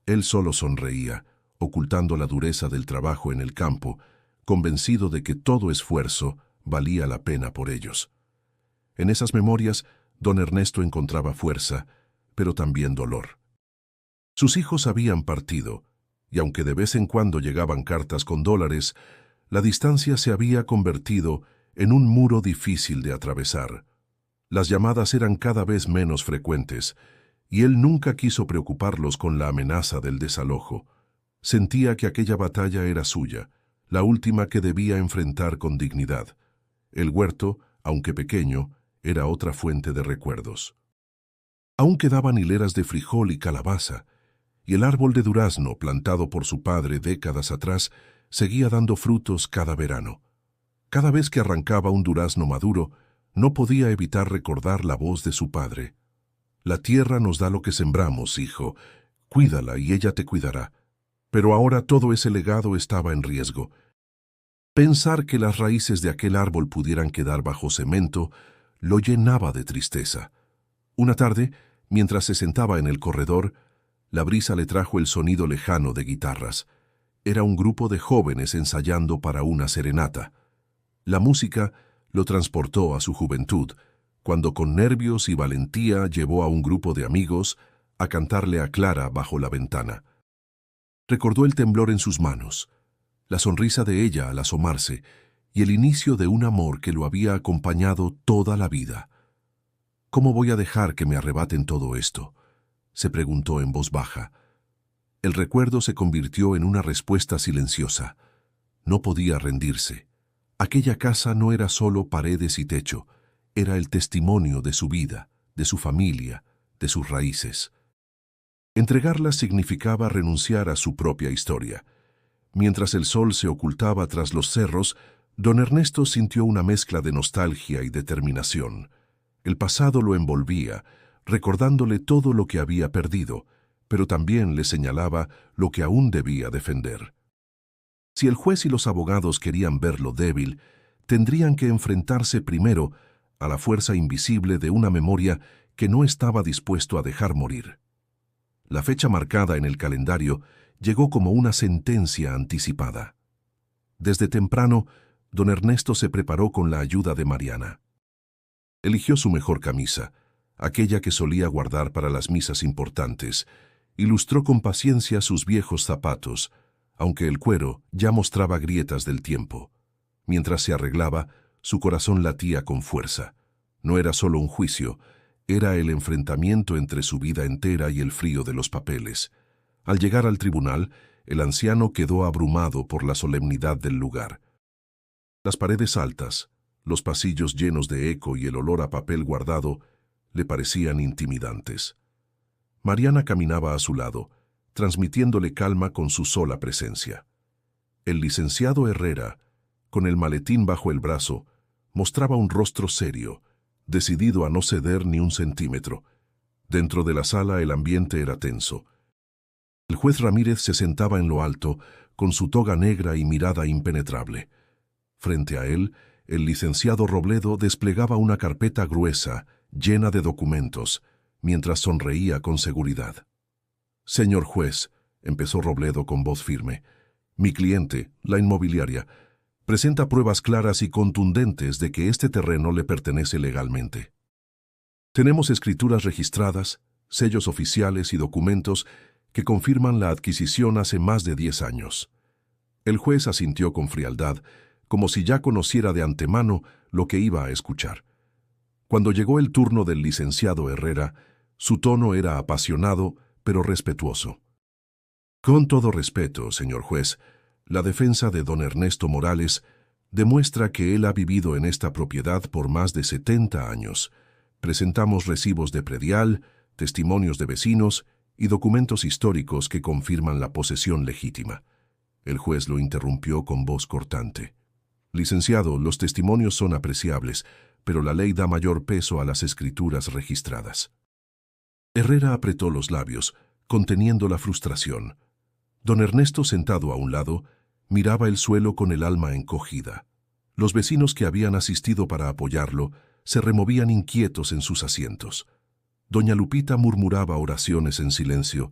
Él solo sonreía, ocultando la dureza del trabajo en el campo, convencido de que todo esfuerzo valía la pena por ellos. En esas memorias, don Ernesto encontraba fuerza, pero también dolor. Sus hijos habían partido, y aunque de vez en cuando llegaban cartas con dólares, la distancia se había convertido en un muro difícil de atravesar. Las llamadas eran cada vez menos frecuentes, y él nunca quiso preocuparlos con la amenaza del desalojo. Sentía que aquella batalla era suya, la última que debía enfrentar con dignidad. El huerto, aunque pequeño, era otra fuente de recuerdos. Aún quedaban hileras de frijol y calabaza, y el árbol de durazno plantado por su padre décadas atrás seguía dando frutos cada verano. Cada vez que arrancaba un durazno maduro, no podía evitar recordar la voz de su padre. «La tierra nos da lo que sembramos, hijo. Cuídala y ella te cuidará». Pero ahora todo ese legado estaba en riesgo. Pensar que las raíces de aquel árbol pudieran quedar bajo cemento lo llenaba de tristeza. Una tarde, mientras se sentaba en el corredor, la brisa le trajo el sonido lejano de guitarras. Era un grupo de jóvenes ensayando para una serenata. La música lo transportó a su juventud, cuando con nervios y valentía llevó a un grupo de amigos a cantarle a Clara bajo la ventana. Recordó el temblor en sus manos, la sonrisa de ella al asomarse y el inicio de un amor que lo había acompañado toda la vida. «¿Cómo voy a dejar que me arrebaten todo esto?», se preguntó en voz baja. El recuerdo se convirtió en una respuesta silenciosa. No podía rendirse. Aquella casa no era solo paredes y techo, era el testimonio de su vida, de su familia, de sus raíces. Entregarlas significaba renunciar a su propia historia. Mientras el sol se ocultaba tras los cerros, don Ernesto sintió una mezcla de nostalgia y determinación. El pasado lo envolvía, recordándole todo lo que había perdido, pero también le señalaba lo que aún debía defender. Si el juez y los abogados querían verlo débil, tendrían que enfrentarse primero a la fuerza invisible de una memoria que no estaba dispuesto a dejar morir. La fecha marcada en el calendario llegó como una sentencia anticipada. Desde temprano, don Ernesto se preparó con la ayuda de Mariana. Eligió su mejor camisa, aquella que solía guardar para las misas importantes, y lustró con paciencia sus viejos zapatos, aunque el cuero ya mostraba grietas del tiempo. Mientras se arreglaba, su corazón latía con fuerza. No era solo un juicio, era el enfrentamiento entre su vida entera y el frío de los papeles. Al llegar al tribunal, el anciano quedó abrumado por la solemnidad del lugar. Las paredes altas, los pasillos llenos de eco y el olor a papel guardado le parecían intimidantes. Mariana caminaba a su lado, transmitiéndole calma con su sola presencia. El licenciado Herrera, con el maletín bajo el brazo, mostraba un rostro serio, decidido a no ceder ni un centímetro. Dentro de la sala el ambiente era tenso. El juez Ramírez se sentaba en lo alto, con su toga negra y mirada impenetrable. Frente a él, el licenciado Robledo desplegaba una carpeta gruesa, llena de documentos, mientras sonreía con seguridad. «Señor juez», empezó Robledo con voz firme, «mi cliente, la inmobiliaria, presenta pruebas claras y contundentes de que este terreno le pertenece legalmente. Tenemos escrituras registradas, sellos oficiales y documentos que confirman la adquisición hace más de 10 años». El juez asintió con frialdad, como si ya conociera de antemano lo que iba a escuchar. Cuando llegó el turno del licenciado Herrera, su tono era apasionado, pero respetuoso. Con todo respeto, señor juez, la defensa de don Ernesto Morales demuestra que él ha vivido en esta propiedad por más de 70 años. Presentamos recibos de predial, testimonios de vecinos y documentos históricos que confirman la posesión legítima. El juez lo interrumpió con voz cortante. Licenciado, los testimonios son apreciables, pero la ley da mayor peso a las escrituras registradas. Herrera apretó los labios, conteniendo la frustración. Don Ernesto, sentado a un lado, miraba el suelo con el alma encogida. Los vecinos que habían asistido para apoyarlo se removían inquietos en sus asientos. Doña Lupita murmuraba oraciones en silencio,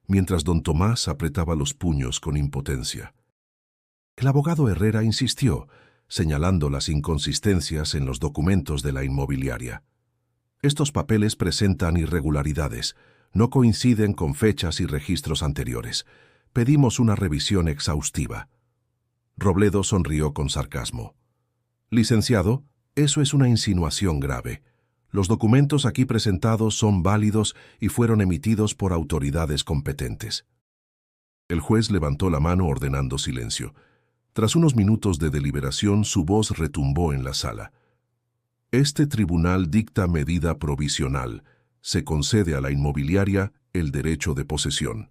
mientras don Tomás apretaba los puños con impotencia. El abogado Herrera insistió, señalando las inconsistencias en los documentos de la inmobiliaria. Estos papeles presentan irregularidades, no coinciden con fechas y registros anteriores. Pedimos una revisión exhaustiva. Robledo sonrió con sarcasmo. Licenciado, eso es una insinuación grave. Los documentos aquí presentados son válidos y fueron emitidos por autoridades competentes. El juez levantó la mano ordenando silencio. Tras unos minutos de deliberación, su voz retumbó en la sala. Este tribunal dicta medida provisional. Se concede a la inmobiliaria el derecho de posesión.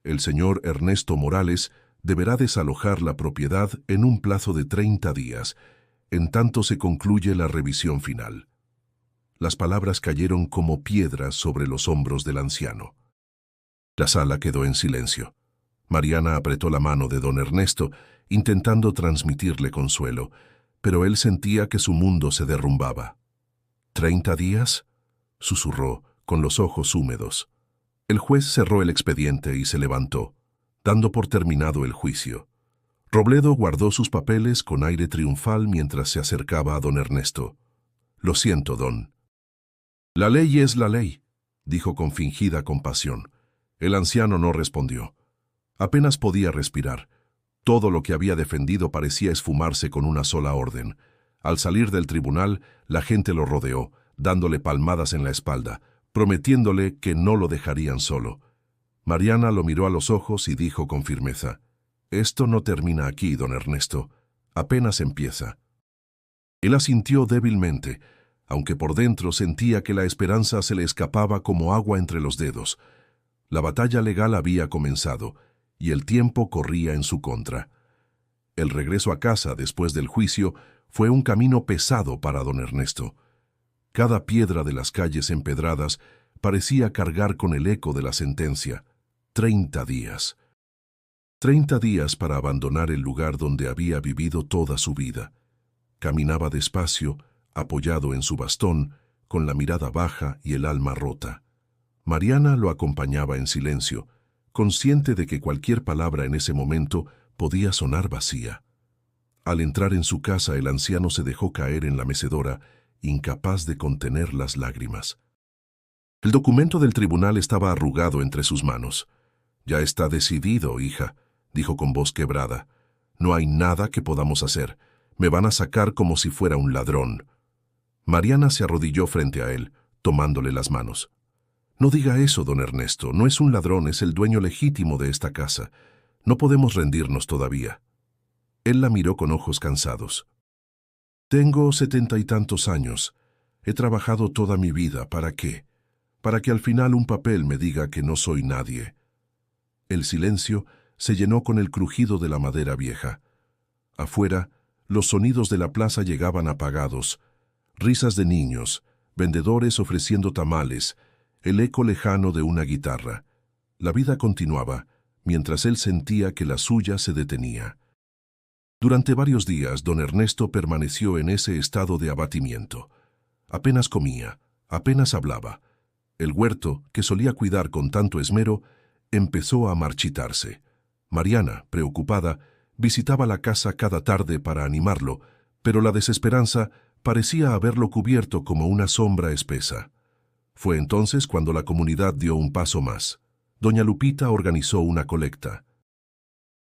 El señor Ernesto Morales deberá desalojar la propiedad en un plazo de 30 días, en tanto se concluye la revisión final. Las palabras cayeron como piedras sobre los hombros del anciano. La sala quedó en silencio. Mariana apretó la mano de don Ernesto, intentando transmitirle consuelo, pero él sentía que su mundo se derrumbaba. ¿30 días? Susurró, con los ojos húmedos. El juez cerró el expediente y se levantó, dando por terminado el juicio. Robledo guardó sus papeles con aire triunfal mientras se acercaba a don Ernesto. «Lo siento, don». «La ley es la ley», dijo con fingida compasión. El anciano no respondió. Apenas podía respirar. Todo lo que había defendido parecía esfumarse con una sola orden. Al salir del tribunal, la gente lo rodeó, dándole palmadas en la espalda, prometiéndole que no lo dejarían solo. Mariana lo miró a los ojos y dijo con firmeza: «Esto no termina aquí, don Ernesto. Apenas empieza». Él asintió débilmente, aunque por dentro sentía que la esperanza se le escapaba como agua entre los dedos. La batalla legal había comenzado, y el tiempo corría en su contra. El regreso a casa después del juicio fue un camino pesado para don Ernesto. Cada piedra de las calles empedradas parecía cargar con el eco de la sentencia. 30 días. 30 días para abandonar el lugar donde había vivido toda su vida. Caminaba despacio, apoyado en su bastón, con la mirada baja y el alma rota. Mariana lo acompañaba en silencio, consciente de que cualquier palabra en ese momento podía sonar vacía. Al entrar en su casa, el anciano se dejó caer en la mecedora, incapaz de contener las lágrimas. El documento del tribunal estaba arrugado entre sus manos. «Ya está decidido, hija», dijo con voz quebrada. «No hay nada que podamos hacer. Me van a sacar como si fuera un ladrón». Mariana se arrodilló frente a él, tomándole las manos. «No diga eso, don Ernesto. No es un ladrón, es el dueño legítimo de esta casa. No podemos rendirnos todavía». Él la miró con ojos cansados. «Tengo 70 y tantos años. He trabajado toda mi vida. ¿Para qué? Para que al final un papel me diga que no soy nadie». El silencio se llenó con el crujido de la madera vieja. Afuera, los sonidos de la plaza llegaban apagados. Risas de niños, vendedores ofreciendo tamales, el eco lejano de una guitarra. La vida continuaba, mientras él sentía que la suya se detenía. Durante varios días, don Ernesto permaneció en ese estado de abatimiento. Apenas comía, apenas hablaba. El huerto, que solía cuidar con tanto esmero, empezó a marchitarse. Mariana, preocupada, visitaba la casa cada tarde para animarlo, pero la desesperanza parecía haberlo cubierto como una sombra espesa. Fue entonces cuando la comunidad dio un paso más. Doña Lupita organizó una colecta.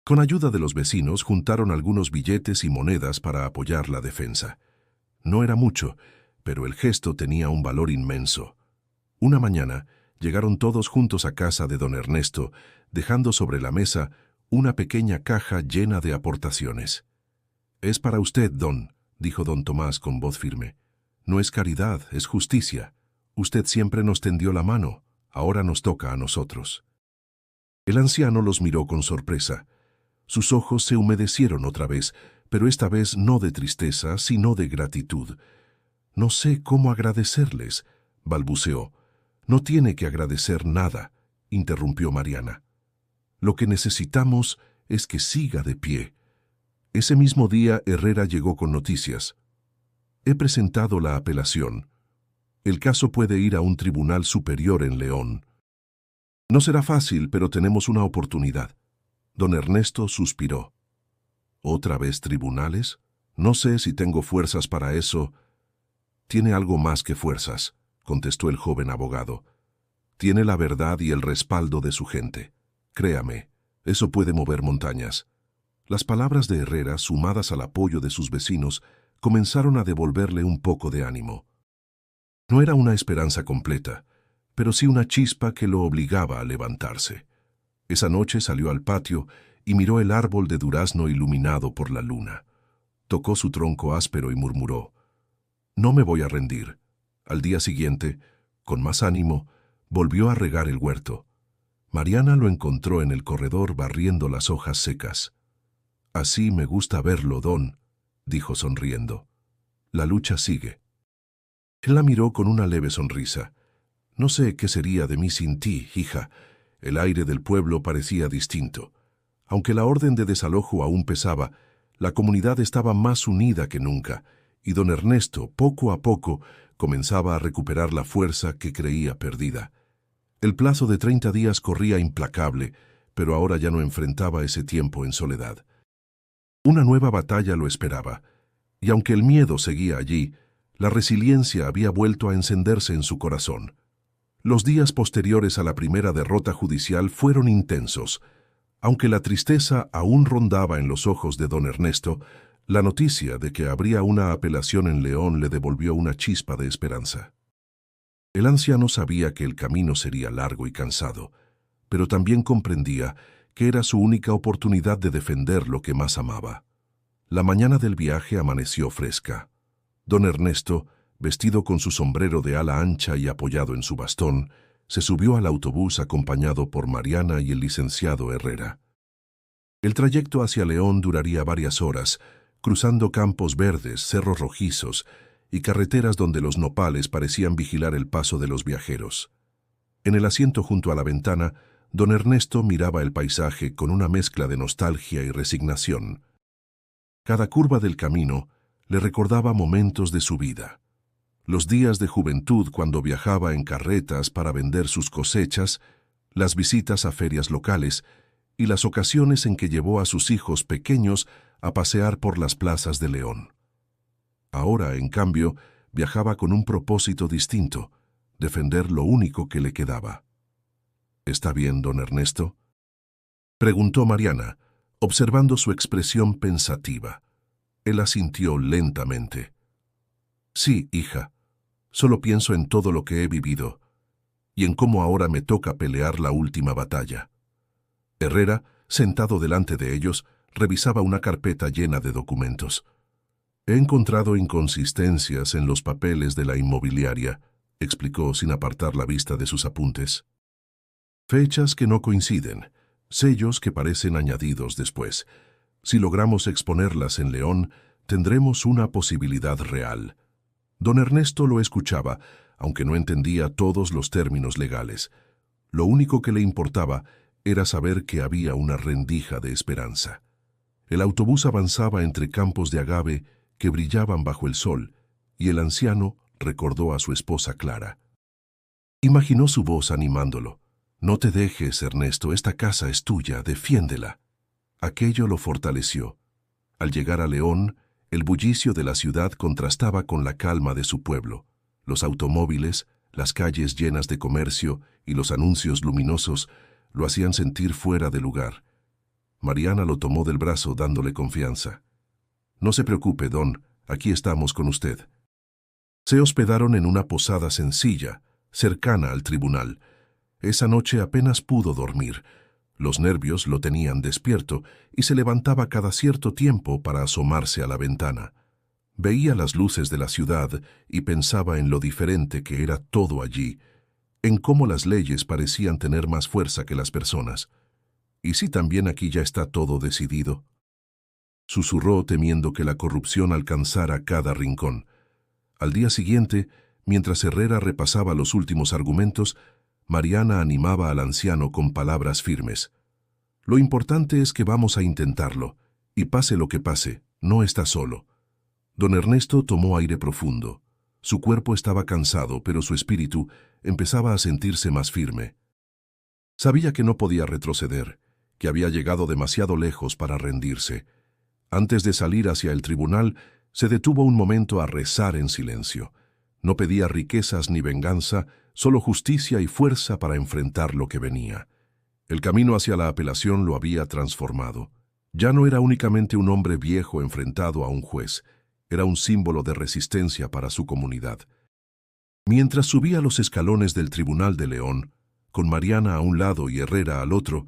Con ayuda de los vecinos juntaron algunos billetes y monedas para apoyar la defensa. No era mucho, pero el gesto tenía un valor inmenso. Una mañana llegaron todos juntos a casa de don Ernesto, dejando sobre la mesa una pequeña caja llena de aportaciones. «Es para usted, don», dijo don Tomás con voz firme. «No es caridad, es justicia. Usted siempre nos tendió la mano, ahora nos toca a nosotros». El anciano los miró con sorpresa. Sus ojos se humedecieron otra vez, pero esta vez no de tristeza, sino de gratitud. «No sé cómo agradecerles», balbuceó. «No tiene que agradecer nada», interrumpió Mariana. «Lo que necesitamos es que siga de pie». Ese mismo día Herrera llegó con noticias. «He presentado la apelación. El caso puede ir a un tribunal superior en León. No será fácil, pero tenemos una oportunidad». Don Ernesto suspiró. «¿Otra vez tribunales? No sé si tengo fuerzas para eso». «Tiene algo más que fuerzas», contestó el joven abogado. «Tiene la verdad y el respaldo de su gente. Créame, eso puede mover montañas». Las palabras de Herrera, sumadas al apoyo de sus vecinos, comenzaron a devolverle un poco de ánimo. No era una esperanza completa, pero sí una chispa que lo obligaba a levantarse. Esa noche salió al patio y miró el árbol de durazno iluminado por la luna. Tocó su tronco áspero y murmuró: «No me voy a rendir». Al día siguiente, con más ánimo, volvió a regar el huerto. Mariana lo encontró en el corredor barriendo las hojas secas. «Así me gusta verlo, don», dijo sonriendo. «La lucha sigue». Él la miró con una leve sonrisa. «No sé qué sería de mí sin ti, hija». El aire del pueblo parecía distinto. Aunque la orden de desalojo aún pesaba, la comunidad estaba más unida que nunca, y don Ernesto, poco a poco, comenzaba a recuperar la fuerza que creía perdida. El plazo de 30 días corría implacable, pero ahora ya no enfrentaba ese tiempo en soledad. Una nueva batalla lo esperaba, y aunque el miedo seguía allí, la resiliencia había vuelto a encenderse en su corazón. Los días posteriores a la primera derrota judicial fueron intensos. Aunque la tristeza aún rondaba en los ojos de don Ernesto, la noticia de que habría una apelación en León le devolvió una chispa de esperanza. El anciano sabía que el camino sería largo y cansado, pero también comprendía que era su única oportunidad de defender lo que más amaba. La mañana del viaje amaneció fresca. Don Ernesto, vestido con su sombrero de ala ancha y apoyado en su bastón, se subió al autobús acompañado por Mariana y el licenciado Herrera. El trayecto hacia León duraría varias horas, cruzando campos verdes, cerros rojizos y carreteras donde los nopales parecían vigilar el paso de los viajeros. En el asiento junto a la ventana, don Ernesto miraba el paisaje con una mezcla de nostalgia y resignación. Cada curva del camino le recordaba momentos de su vida. Los días de juventud cuando viajaba en carretas para vender sus cosechas, las visitas a ferias locales y las ocasiones en que llevó a sus hijos pequeños a pasear por las plazas de León. Ahora, en cambio, viajaba con un propósito distinto: defender lo único que le quedaba. «¿Está bien, don Ernesto?», preguntó Mariana, observando su expresión pensativa. Él asintió lentamente. «Sí, hija. Solo pienso en todo lo que he vivido y en cómo ahora me toca pelear la última batalla». Herrera, sentado delante de ellos, revisaba una carpeta llena de documentos. «He encontrado inconsistencias en los papeles de la inmobiliaria», explicó sin apartar la vista de sus apuntes. «Fechas que no coinciden, sellos que parecen añadidos después. Si logramos exponerlas en León, tendremos una posibilidad real». Don Ernesto lo escuchaba, aunque no entendía todos los términos legales. Lo único que le importaba era saber que había una rendija de esperanza. El autobús avanzaba entre campos de agave que brillaban bajo el sol, y el anciano recordó a su esposa Clara. Imaginó su voz animándolo. «No te dejes, Ernesto, esta casa es tuya, defiéndela». Aquello lo fortaleció. Al llegar a León, el bullicio de la ciudad contrastaba con la calma de su pueblo. Los automóviles, las calles llenas de comercio y los anuncios luminosos lo hacían sentir fuera de lugar. Mariana lo tomó del brazo dándole confianza. «No se preocupe, don, aquí estamos con usted». Se hospedaron en una posada sencilla, cercana al tribunal. Esa noche apenas pudo dormir. Los nervios lo tenían despierto y se levantaba cada cierto tiempo para asomarse a la ventana. Veía las luces de la ciudad y pensaba en lo diferente que era todo allí, en cómo las leyes parecían tener más fuerza que las personas. ¿Y si también aquí ya está todo decidido? Susurró temiendo que la corrupción alcanzara cada rincón. Al día siguiente, mientras Herrera repasaba los últimos argumentos, Mariana animaba al anciano con palabras firmes. «Lo importante es que vamos a intentarlo, y pase lo que pase, no está solo». Don Ernesto tomó aire profundo. Su cuerpo estaba cansado, pero su espíritu empezaba a sentirse más firme. Sabía que no podía retroceder, que había llegado demasiado lejos para rendirse. Antes de salir hacia el tribunal, se detuvo un momento a rezar en silencio. No pedía riquezas ni venganza, solo justicia y fuerza para enfrentar lo que venía. El camino hacia la apelación lo había transformado. Ya no era únicamente un hombre viejo enfrentado a un juez, era un símbolo de resistencia para su comunidad. Mientras subía los escalones del Tribunal de León, con Mariana a un lado y Herrera al otro,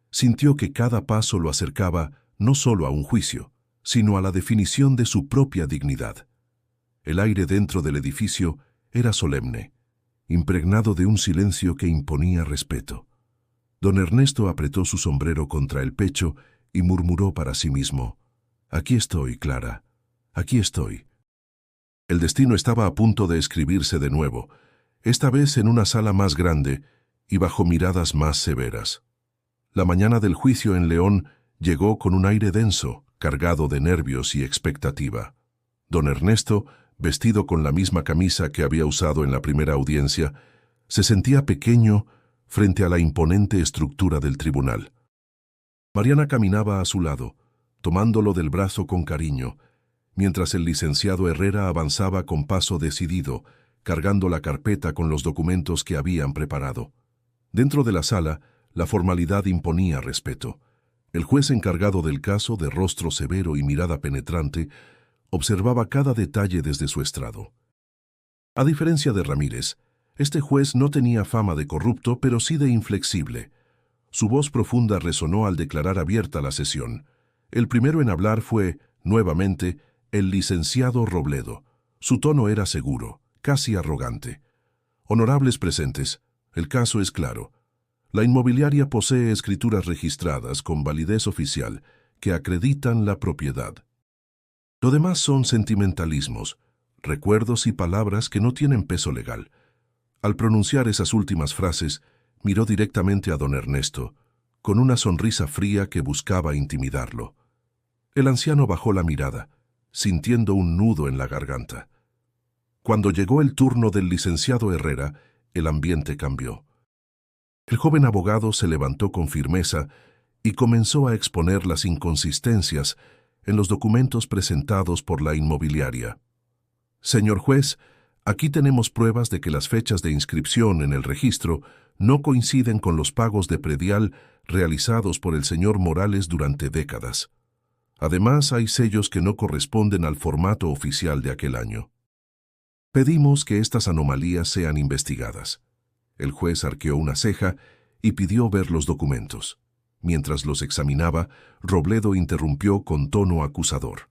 sintió que cada paso lo acercaba no solo a un juicio, sino a la definición de su propia dignidad. El aire dentro del edificio era solemne, impregnado de un silencio que imponía respeto. Don Ernesto apretó su sombrero contra el pecho y murmuró para sí mismo: «Aquí estoy, Clara, aquí estoy». El destino estaba a punto de escribirse de nuevo, esta vez en una sala más grande y bajo miradas más severas. La mañana del juicio en León llegó con un aire denso, cargado de nervios y expectativa. Don Ernesto, vestido con la misma camisa que había usado en la primera audiencia, se sentía pequeño frente a la imponente estructura del tribunal. Mariana caminaba a su lado, tomándolo del brazo con cariño, mientras el licenciado Herrera avanzaba con paso decidido, cargando la carpeta con los documentos que habían preparado. Dentro de la sala, la formalidad imponía respeto. El juez encargado del caso, de rostro severo y mirada penetrante, observaba cada detalle desde su estrado. A diferencia de Ramírez, este juez no tenía fama de corrupto, pero sí de inflexible. Su voz profunda resonó al declarar abierta la sesión. El primero en hablar fue, nuevamente, el licenciado Robledo. Su tono era seguro, casi arrogante. «Honorables presentes, el caso es claro. La inmobiliaria posee escrituras registradas con validez oficial que acreditan la propiedad. Lo demás son sentimentalismos, recuerdos y palabras que no tienen peso legal». Al pronunciar esas últimas frases, miró directamente a don Ernesto, con una sonrisa fría que buscaba intimidarlo. El anciano bajó la mirada, sintiendo un nudo en la garganta. Cuando llegó el turno del licenciado Herrera, el ambiente cambió. El joven abogado se levantó con firmeza y comenzó a exponer las inconsistencias en los documentos presentados por la inmobiliaria. «Señor juez, aquí tenemos pruebas de que las fechas de inscripción en el registro no coinciden con los pagos de predial realizados por el señor Morales durante décadas. Además, hay sellos que no corresponden al formato oficial de aquel año. Pedimos que estas anomalías sean investigadas». El juez arqueó una ceja y pidió ver los documentos. Mientras los examinaba, Robledo interrumpió con tono acusador: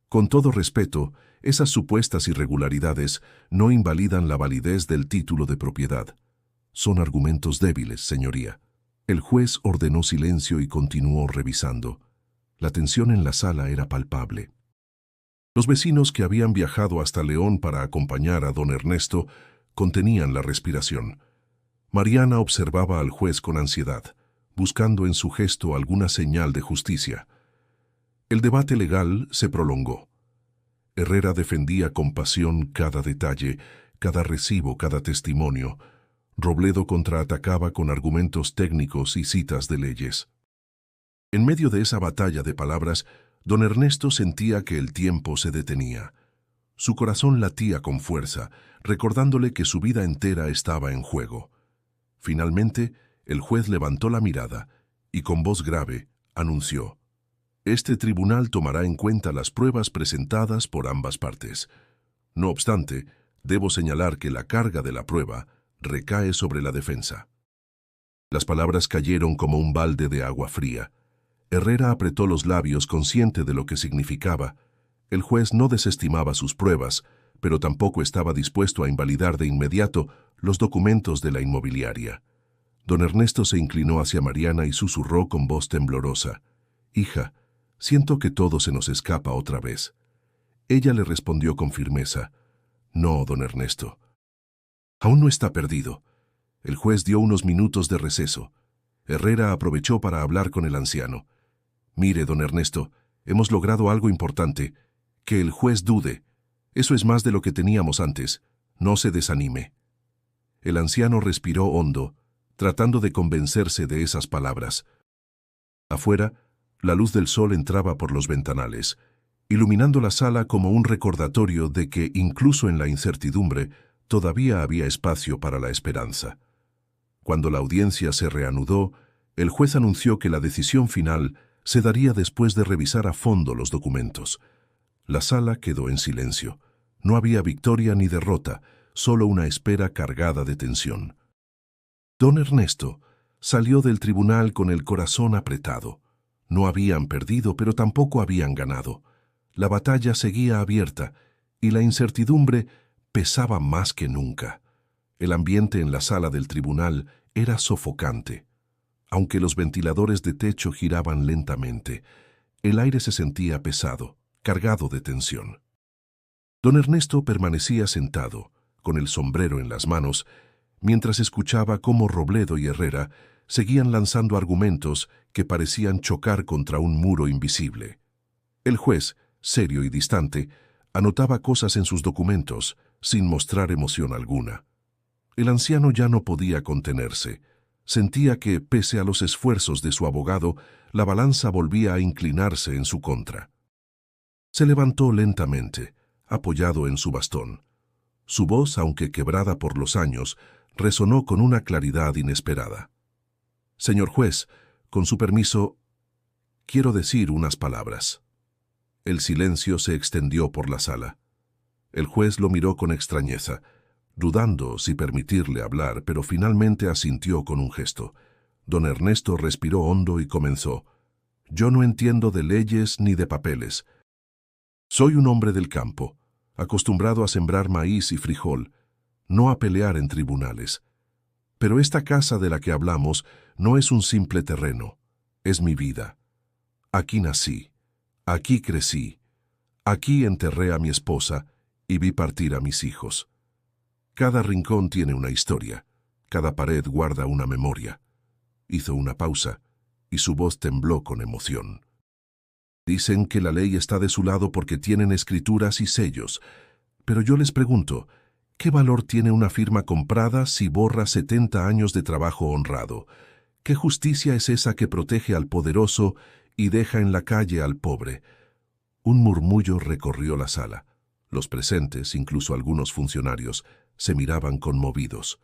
«Con todo respeto, esas supuestas irregularidades no invalidan la validez del título de propiedad. Son argumentos débiles, señoría». El juez ordenó silencio y continuó revisando. La tensión en la sala era palpable. Los vecinos que habían viajado hasta León para acompañar a don Ernesto contenían la respiración. Mariana observaba al juez con ansiedad, buscando en su gesto alguna señal de justicia. El debate legal se prolongó. Herrera defendía con pasión cada detalle, cada recibo, cada testimonio. Robledo contraatacaba con argumentos técnicos y citas de leyes. En medio de esa batalla de palabras, don Ernesto sentía que el tiempo se detenía. Su corazón latía con fuerza, recordándole que su vida entera estaba en juego. Finalmente, el juez levantó la mirada y con voz grave, anunció. Este tribunal tomará en cuenta las pruebas presentadas por ambas partes. No obstante, debo señalar que la carga de la prueba recae sobre la defensa. Las palabras cayeron como un balde de agua fría. Herrera apretó los labios consciente de lo que significaba. El juez no desestimaba sus pruebas, pero tampoco estaba dispuesto a invalidar de inmediato los documentos de la inmobiliaria. Don Ernesto se inclinó hacia Mariana y susurró con voz temblorosa: «Hija, siento que todo se nos escapa otra vez». Ella le respondió con firmeza: «No, don Ernesto. Aún no está perdido». El juez dio unos minutos de receso. Herrera aprovechó para hablar con el anciano. «Mire, don Ernesto, hemos logrado algo importante. Que el juez dude. Eso es más de lo que teníamos antes. No se desanime». El anciano respiró hondo, tratando de convencerse de esas palabras. Afuera, la luz del sol entraba por los ventanales, iluminando la sala como un recordatorio de que, incluso en la incertidumbre, todavía había espacio para la esperanza. Cuando la audiencia se reanudó, el juez anunció que la decisión final se daría después de revisar a fondo los documentos. La sala quedó en silencio. No había victoria ni derrota, solo una espera cargada de tensión. Don Ernesto salió del tribunal con el corazón apretado. No habían perdido, pero tampoco habían ganado. La batalla seguía abierta y la incertidumbre pesaba más que nunca. El ambiente en la sala del tribunal era sofocante. Aunque los ventiladores de techo giraban lentamente, el aire se sentía pesado, cargado de tensión. Don Ernesto permanecía sentado, con el sombrero en las manos, mientras escuchaba cómo Robledo y Herrera seguían lanzando argumentos que parecían chocar contra un muro invisible. El juez, serio y distante, anotaba cosas en sus documentos, sin mostrar emoción alguna. El anciano ya no podía contenerse. Sentía que, pese a los esfuerzos de su abogado, la balanza volvía a inclinarse en su contra. Se levantó lentamente, apoyado en su bastón. Su voz, aunque quebrada por los años, resonó con una claridad inesperada. «Señor juez, con su permiso, quiero decir unas palabras». El silencio se extendió por la sala. El juez lo miró con extrañeza, dudando si permitirle hablar, pero finalmente asintió con un gesto. Don Ernesto respiró hondo y comenzó: «Yo no entiendo de leyes ni de papeles. Soy un hombre del campo, acostumbrado a sembrar maíz y frijol, no a pelear en tribunales. Pero esta casa de la que hablamos no es un simple terreno, es mi vida. Aquí nací, aquí crecí, aquí enterré a mi esposa y vi partir a mis hijos. Cada rincón tiene una historia, cada pared guarda una memoria». Hizo una pausa y su voz tembló con emoción. «Dicen que la ley está de su lado porque tienen escrituras y sellos, pero yo les pregunto, ¿qué valor tiene una firma comprada si borra 70 años de trabajo honrado? ¿Qué justicia es esa que protege al poderoso y deja en la calle al pobre?» Un murmullo recorrió la sala. Los presentes, incluso algunos funcionarios, se miraban conmovidos.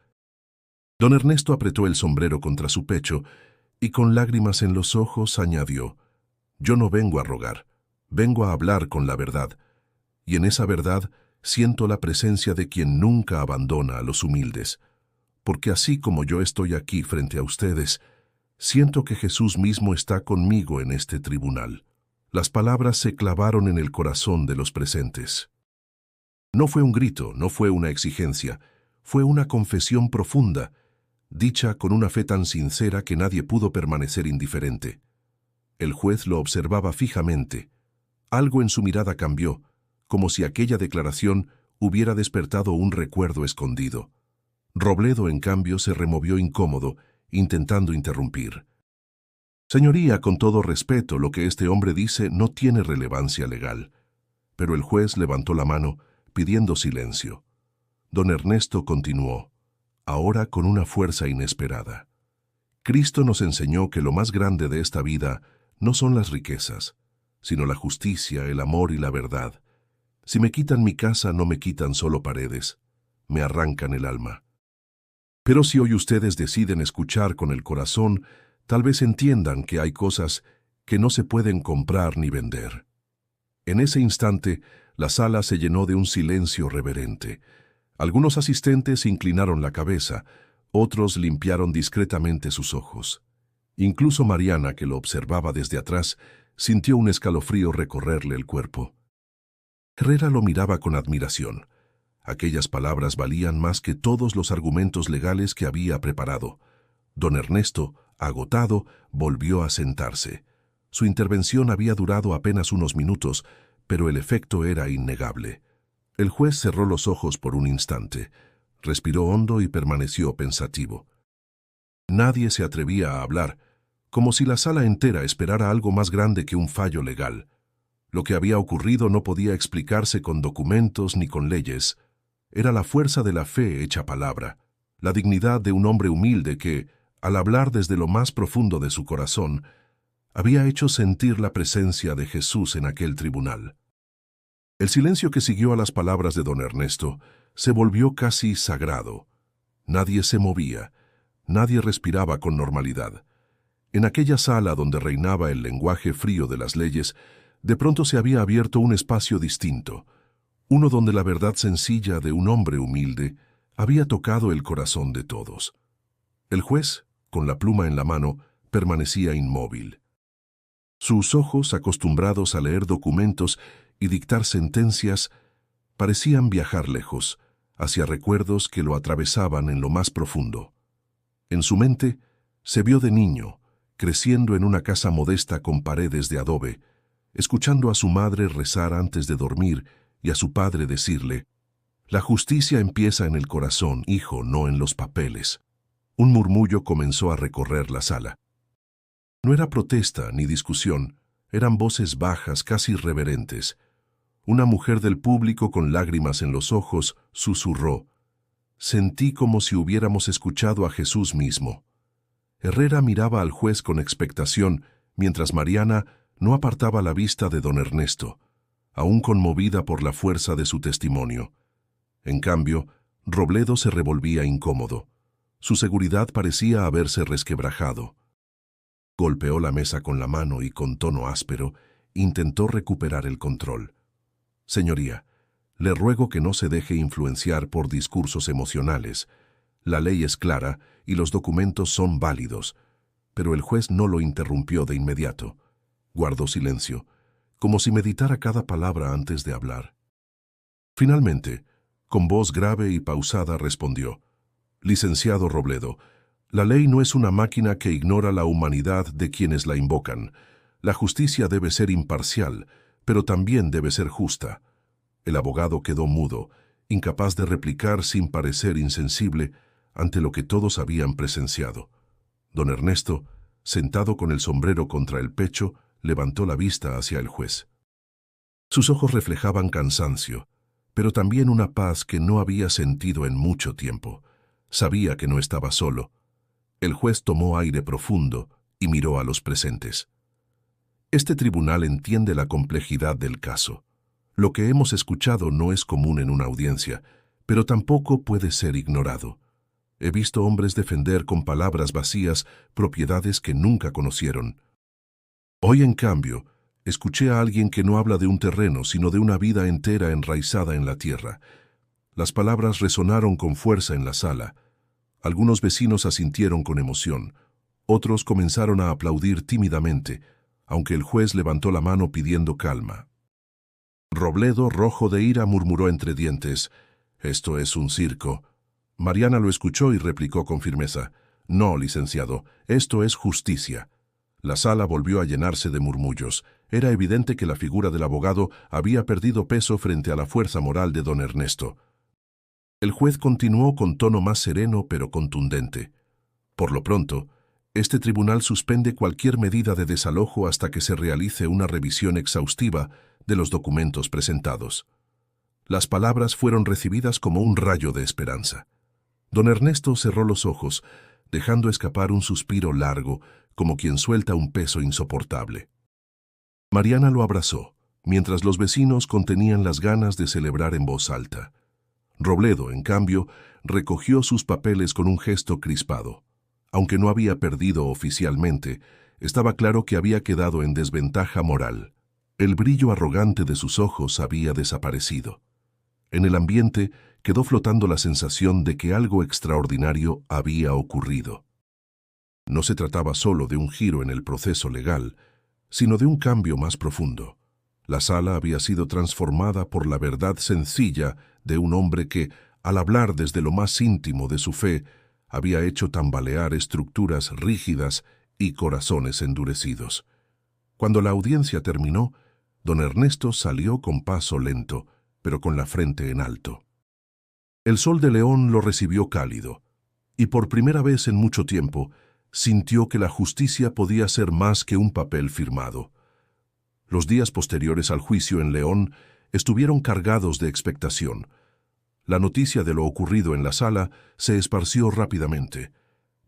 Don Ernesto apretó el sombrero contra su pecho y con lágrimas en los ojos añadió: «Yo no vengo a rogar, vengo a hablar con la verdad, y en esa verdad siento la presencia de quien nunca abandona a los humildes, porque así como yo estoy aquí frente a ustedes, siento que Jesús mismo está conmigo en este tribunal». Las palabras se clavaron en el corazón de los presentes. No fue un grito, no fue una exigencia, fue una confesión profunda, dicha con una fe tan sincera que nadie pudo permanecer indiferente. El juez lo observaba fijamente. Algo en su mirada cambió, como si aquella declaración hubiera despertado un recuerdo escondido. Robledo, en cambio, se removió incómodo, intentando interrumpir. «Señoría, con todo respeto, lo que este hombre dice no tiene relevancia legal». Pero el juez levantó la mano, pidiendo silencio. Don Ernesto continuó, ahora con una fuerza inesperada: «Cristo nos enseñó que lo más grande de esta vida no son las riquezas, sino la justicia, el amor y la verdad. Si me quitan mi casa, no me quitan solo paredes, me arrancan el alma. Pero si hoy ustedes deciden escuchar con el corazón, tal vez entiendan que hay cosas que no se pueden comprar ni vender. En ese instante, la sala se llenó de un silencio reverente. Algunos asistentes inclinaron la cabeza, otros limpiaron discretamente sus ojos. Incluso Mariana, que lo observaba desde atrás, sintió un escalofrío recorrerle el cuerpo. Herrera lo miraba con admiración. Aquellas palabras valían más que todos los argumentos legales que había preparado. Don Ernesto, agotado, volvió a sentarse. Su intervención había durado apenas unos minutos, pero el efecto era innegable. El juez cerró los ojos por un instante, respiró hondo y permaneció pensativo. Nadie se atrevía a hablar, como si la sala entera esperara algo más grande que un fallo legal. Lo que había ocurrido no podía explicarse con documentos ni con leyes. Era la fuerza de la fe hecha palabra, la dignidad de un hombre humilde que, al hablar desde lo más profundo de su corazón, había hecho sentir la presencia de Jesús en aquel tribunal. El silencio que siguió a las palabras de don Ernesto se volvió casi sagrado. Nadie se movía, nadie respiraba con normalidad. En aquella sala donde reinaba el lenguaje frío de las leyes, de pronto se había abierto un espacio distinto, uno donde la verdad sencilla de un hombre humilde había tocado el corazón de todos. El juez, con la pluma en la mano, permanecía inmóvil. Sus ojos, acostumbrados a leer documentos y dictar sentencias, parecían viajar lejos, hacia recuerdos que lo atravesaban en lo más profundo. En su mente, se vio de niño, creciendo en una casa modesta con paredes de adobe, escuchando a su madre rezar antes de dormir y a su padre decirle: «La justicia empieza en el corazón, hijo, no en los papeles». Un murmullo comenzó a recorrer la sala. No era protesta ni discusión, eran voces bajas, casi reverentes. Una mujer del público con lágrimas en los ojos susurró: «Sentí como si hubiéramos escuchado a Jesús mismo». Herrera miraba al juez con expectación, mientras Mariana no apartaba la vista de don Ernesto, aún conmovida por la fuerza de su testimonio. En cambio, Robledo se revolvía incómodo. Su seguridad parecía haberse resquebrajado. Golpeó la mesa con la mano y, con tono áspero, intentó recuperar el control. «Señoría, le ruego que no se deje influenciar por discursos emocionales. La ley es clara y los documentos son válidos». Pero el juez no lo interrumpió de inmediato. Guardó silencio, como si meditara cada palabra antes de hablar. Finalmente, con voz grave y pausada respondió: «Licenciado Robledo, la ley no es una máquina que ignora la humanidad de quienes la invocan. La justicia debe ser imparcial, pero también debe ser justa». El abogado quedó mudo, incapaz de replicar sin parecer insensible ante lo que todos habían presenciado. Don Ernesto, sentado con el sombrero contra el pecho, levantó la vista hacia el juez. Sus ojos reflejaban cansancio, pero también una paz que no había sentido en mucho tiempo. Sabía que no estaba solo. El juez tomó aire profundo y miró a los presentes. «Este tribunal entiende la complejidad del caso. Lo que hemos escuchado no es común en una audiencia, pero tampoco puede ser ignorado. He visto hombres defender con palabras vacías propiedades que nunca conocieron. Hoy, en cambio, escuché a alguien que no habla de un terreno, sino de una vida entera enraizada en la tierra». Las palabras resonaron con fuerza en la sala. Algunos vecinos asintieron con emoción. Otros comenzaron a aplaudir tímidamente, aunque el juez levantó la mano pidiendo calma. Robledo, rojo de ira, murmuró entre dientes: «Esto es un circo». Mariana lo escuchó y replicó con firmeza: «No, licenciado, esto es justicia». La sala volvió a llenarse de murmullos. Era evidente que la figura del abogado había perdido peso frente a la fuerza moral de don Ernesto. El juez continuó con tono más sereno pero contundente: «Por lo pronto, este tribunal suspende cualquier medida de desalojo hasta que se realice una revisión exhaustiva de los documentos presentados». Las palabras fueron recibidas como un rayo de esperanza. Don Ernesto cerró los ojos, dejando escapar un suspiro largo, como quien suelta un peso insoportable. Mariana lo abrazó, mientras los vecinos contenían las ganas de celebrar en voz alta. Robledo, en cambio, recogió sus papeles con un gesto crispado. Aunque no había perdido oficialmente, estaba claro que había quedado en desventaja moral. El brillo arrogante de sus ojos había desaparecido. En el ambiente quedó flotando la sensación de que algo extraordinario había ocurrido. No se trataba solo de un giro en el proceso legal, sino de un cambio más profundo. La sala había sido transformada por la verdad sencilla de un hombre que, al hablar desde lo más íntimo de su fe, había hecho tambalear estructuras rígidas y corazones endurecidos. Cuando la audiencia terminó, don Ernesto salió con paso lento, pero con la frente en alto. El sol de León lo recibió cálido, y por primera vez en mucho tiempo sintió que la justicia podía ser más que un papel firmado. Los días posteriores al juicio en León estuvieron cargados de expectación. La noticia de lo ocurrido en la sala se esparció rápidamente,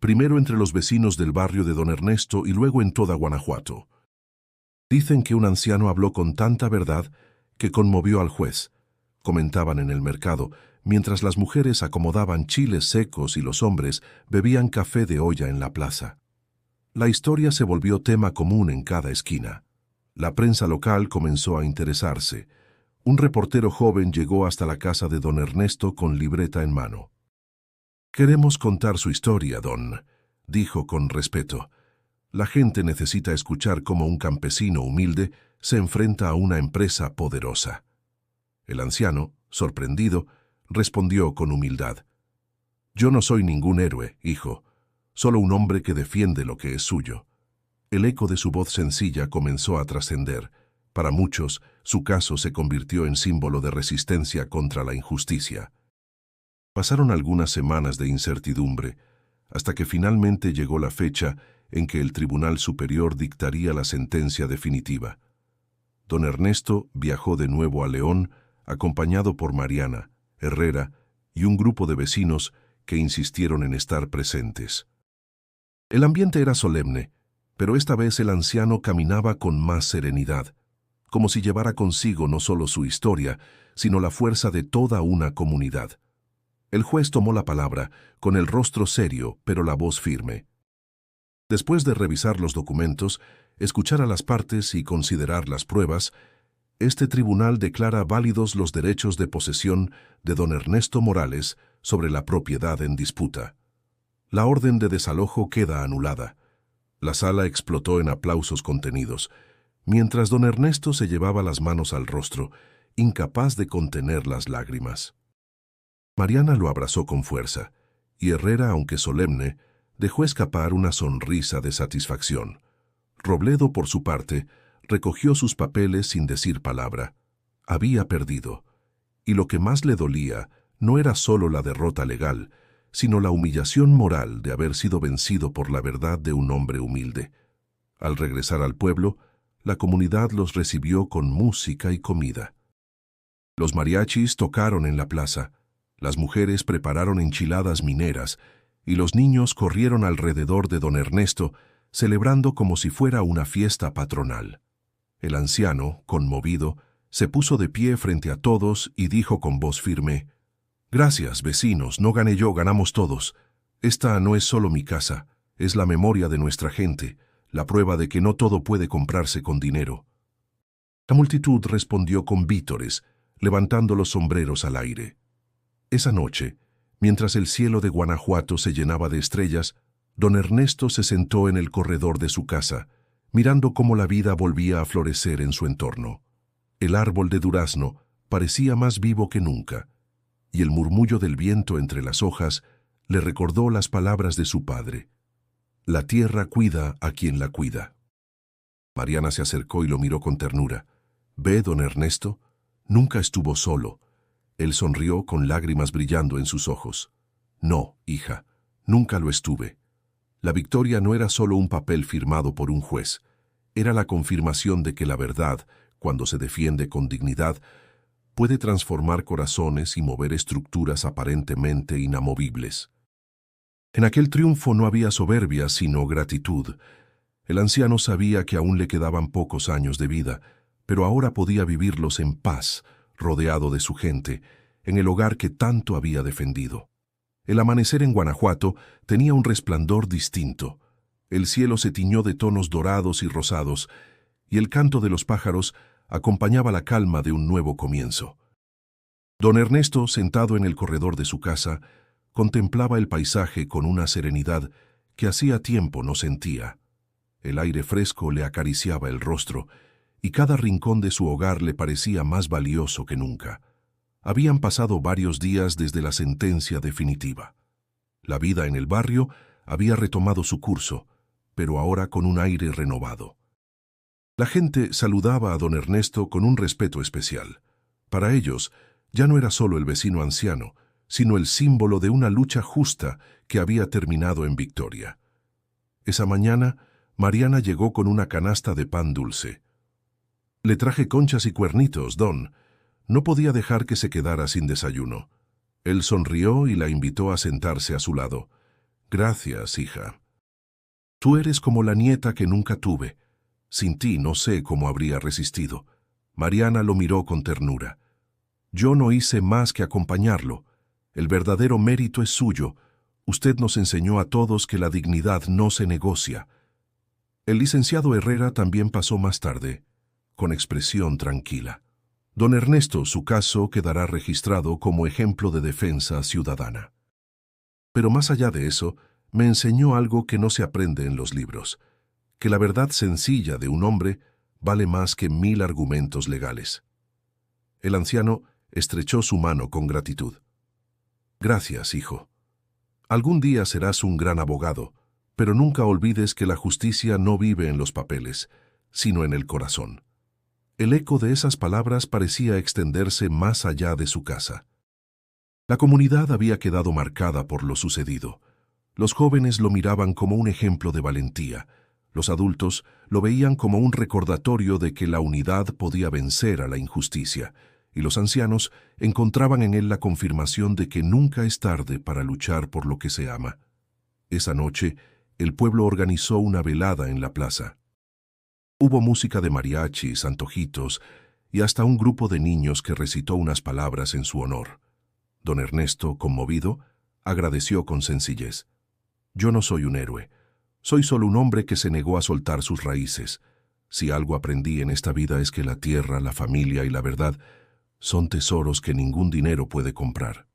primero entre los vecinos del barrio de don Ernesto y luego en toda Guanajuato. Dicen que un anciano habló con tanta verdad que conmovió al juez, comentaban en el mercado, mientras las mujeres acomodaban chiles secos y los hombres bebían café de olla en la plaza. La historia se volvió tema común en cada esquina. La prensa local comenzó a interesarse. Un reportero joven llegó hasta la casa de don Ernesto con libreta en mano. «Queremos contar su historia, don», dijo con respeto. «La gente necesita escuchar cómo un campesino humilde se enfrenta a una empresa poderosa». El anciano, sorprendido, respondió con humildad. «Yo no soy ningún héroe, hijo, solo un hombre que defiende lo que es suyo». El eco de su voz sencilla comenzó a trascender. Para muchos, su caso se convirtió en símbolo de resistencia contra la injusticia. Pasaron algunas semanas de incertidumbre, hasta que finalmente llegó la fecha en que el Tribunal Superior dictaría la sentencia definitiva. Don Ernesto viajó de nuevo a León, acompañado por Mariana, Herrera y un grupo de vecinos que insistieron en estar presentes. El ambiente era solemne, pero esta vez el anciano caminaba con más serenidad, como si llevara consigo no solo su historia, sino la fuerza de toda una comunidad. El juez tomó la palabra, con el rostro serio, pero la voz firme. Después de revisar los documentos, escuchar a las partes y considerar las pruebas, este tribunal declara válidos los derechos de posesión de don Ernesto Morales sobre la propiedad en disputa. La orden de desalojo queda anulada. La sala explotó en aplausos contenidos, mientras don Ernesto se llevaba las manos al rostro, incapaz de contener las lágrimas. Mariana lo abrazó con fuerza, y Herrera, aunque solemne, dejó escapar una sonrisa de satisfacción. Robledo, por su parte, recogió sus papeles sin decir palabra. Había perdido, y lo que más le dolía no era solo la derrota legal, sino la humillación moral de haber sido vencido por la verdad de un hombre humilde. Al regresar al pueblo, la comunidad los recibió con música y comida. Los mariachis tocaron en la plaza, las mujeres prepararon enchiladas mineras y los niños corrieron alrededor de don Ernesto, celebrando como si fuera una fiesta patronal. El anciano, conmovido, se puso de pie frente a todos y dijo con voz firme: «Gracias, vecinos, no gané yo, ganamos todos. Esta no es solo mi casa, es la memoria de nuestra gente, la prueba de que no todo puede comprarse con dinero». La multitud respondió con vítores, levantando los sombreros al aire. Esa noche, mientras el cielo de Guanajuato se llenaba de estrellas, don Ernesto se sentó en el corredor de su casa, mirando cómo la vida volvía a florecer en su entorno. El árbol de durazno parecía más vivo que nunca, y el murmullo del viento entre las hojas le recordó las palabras de su padre: «La tierra cuida a quien la cuida». Mariana se acercó y lo miró con ternura. «¿Ve, don Ernesto? Nunca estuvo solo». Él sonrió con lágrimas brillando en sus ojos. «No, hija, nunca lo estuve». La victoria no era solo un papel firmado por un juez, era la confirmación de que la verdad, cuando se defiende con dignidad, puede transformar corazones y mover estructuras aparentemente inamovibles. En aquel triunfo no había soberbia, sino gratitud. El anciano sabía que aún le quedaban pocos años de vida, pero ahora podía vivirlos en paz, rodeado de su gente, en el hogar que tanto había defendido. El amanecer en Guanajuato tenía un resplandor distinto. El cielo se tiñó de tonos dorados y rosados, y el canto de los pájaros acompañaba la calma de un nuevo comienzo. Don Ernesto, sentado en el corredor de su casa, contemplaba el paisaje con una serenidad que hacía tiempo no sentía. El aire fresco le acariciaba el rostro, y cada rincón de su hogar le parecía más valioso que nunca. Habían pasado varios días desde la sentencia definitiva. La vida en el barrio había retomado su curso, pero ahora con un aire renovado. La gente saludaba a don Ernesto con un respeto especial. Para ellos, ya no era solo el vecino anciano, sino el símbolo de una lucha justa que había terminado en victoria. Esa mañana, Mariana llegó con una canasta de pan dulce. «Le traje conchas y cuernitos, don. No podía dejar que se quedara sin desayuno». Él sonrió y la invitó a sentarse a su lado. «Gracias, hija. Tú eres como la nieta que nunca tuve. Sin ti no sé cómo habría resistido». Mariana lo miró con ternura. «Yo no hice más que acompañarlo. El verdadero mérito es suyo. Usted nos enseñó a todos que la dignidad no se negocia». El licenciado Herrera también pasó más tarde, con expresión tranquila. Don Ernesto, su caso quedará registrado como ejemplo de defensa ciudadana. Pero más allá de eso, me enseñó algo que no se aprende en los libros, que la verdad sencilla de un hombre vale más que 1000 argumentos legales. El anciano estrechó su mano con gratitud. «Gracias, hijo. Algún día serás un gran abogado, pero nunca olvides que la justicia no vive en los papeles, sino en el corazón». El eco de esas palabras parecía extenderse más allá de su casa. La comunidad había quedado marcada por lo sucedido. Los jóvenes lo miraban como un ejemplo de valentía. Los adultos lo veían como un recordatorio de que la unidad podía vencer a la injusticia, y los ancianos encontraban en él la confirmación de que nunca es tarde para luchar por lo que se ama. Esa noche, el pueblo organizó una velada en la plaza. Hubo música de mariachis, antojitos y hasta un grupo de niños que recitó unas palabras en su honor. Don Ernesto, conmovido, agradeció con sencillez. «Yo no soy un héroe. Soy solo un hombre que se negó a soltar sus raíces. Si algo aprendí en esta vida es que la tierra, la familia y la verdad son tesoros que ningún dinero puede comprar».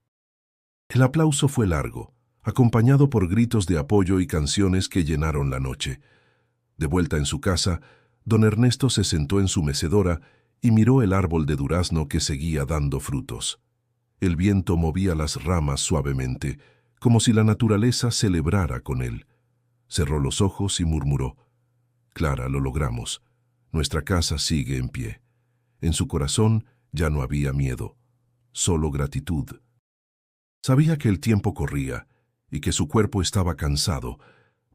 El aplauso fue largo, acompañado por gritos de apoyo y canciones que llenaron la noche. De vuelta en su casa, don Ernesto se sentó en su mecedora y miró el árbol de durazno que seguía dando frutos. El viento movía las ramas suavemente, como si la naturaleza celebrara con él. Cerró los ojos y murmuró: «Clara, lo logramos. Nuestra casa sigue en pie». En su corazón ya no había miedo, solo gratitud. Sabía que el tiempo corría y que su cuerpo estaba cansado,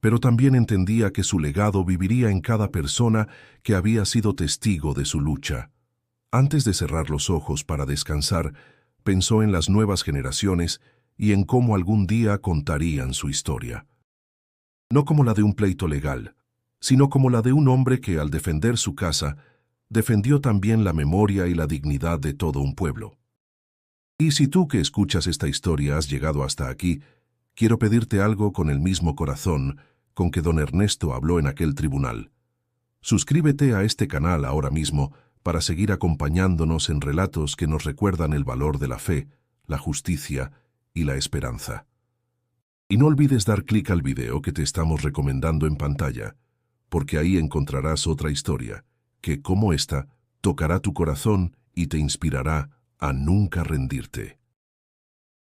pero también entendía que su legado viviría en cada persona que había sido testigo de su lucha. Antes de cerrar los ojos para descansar, pensó en las nuevas generaciones y en cómo algún día contarían su historia. No como la de un pleito legal, sino como la de un hombre que, al defender su casa, defendió también la memoria y la dignidad de todo un pueblo. Y si tú que escuchas esta historia has llegado hasta aquí, quiero pedirte algo con el mismo corazón con que don Ernesto habló en aquel tribunal. Suscríbete a este canal ahora mismo para seguir acompañándonos en relatos que nos recuerdan el valor de la fe, la justicia y la esperanza. Y no olvides dar clic al video que te estamos recomendando en pantalla, porque ahí encontrarás otra historia que, como esta, tocará tu corazón y te inspirará a nunca rendirte.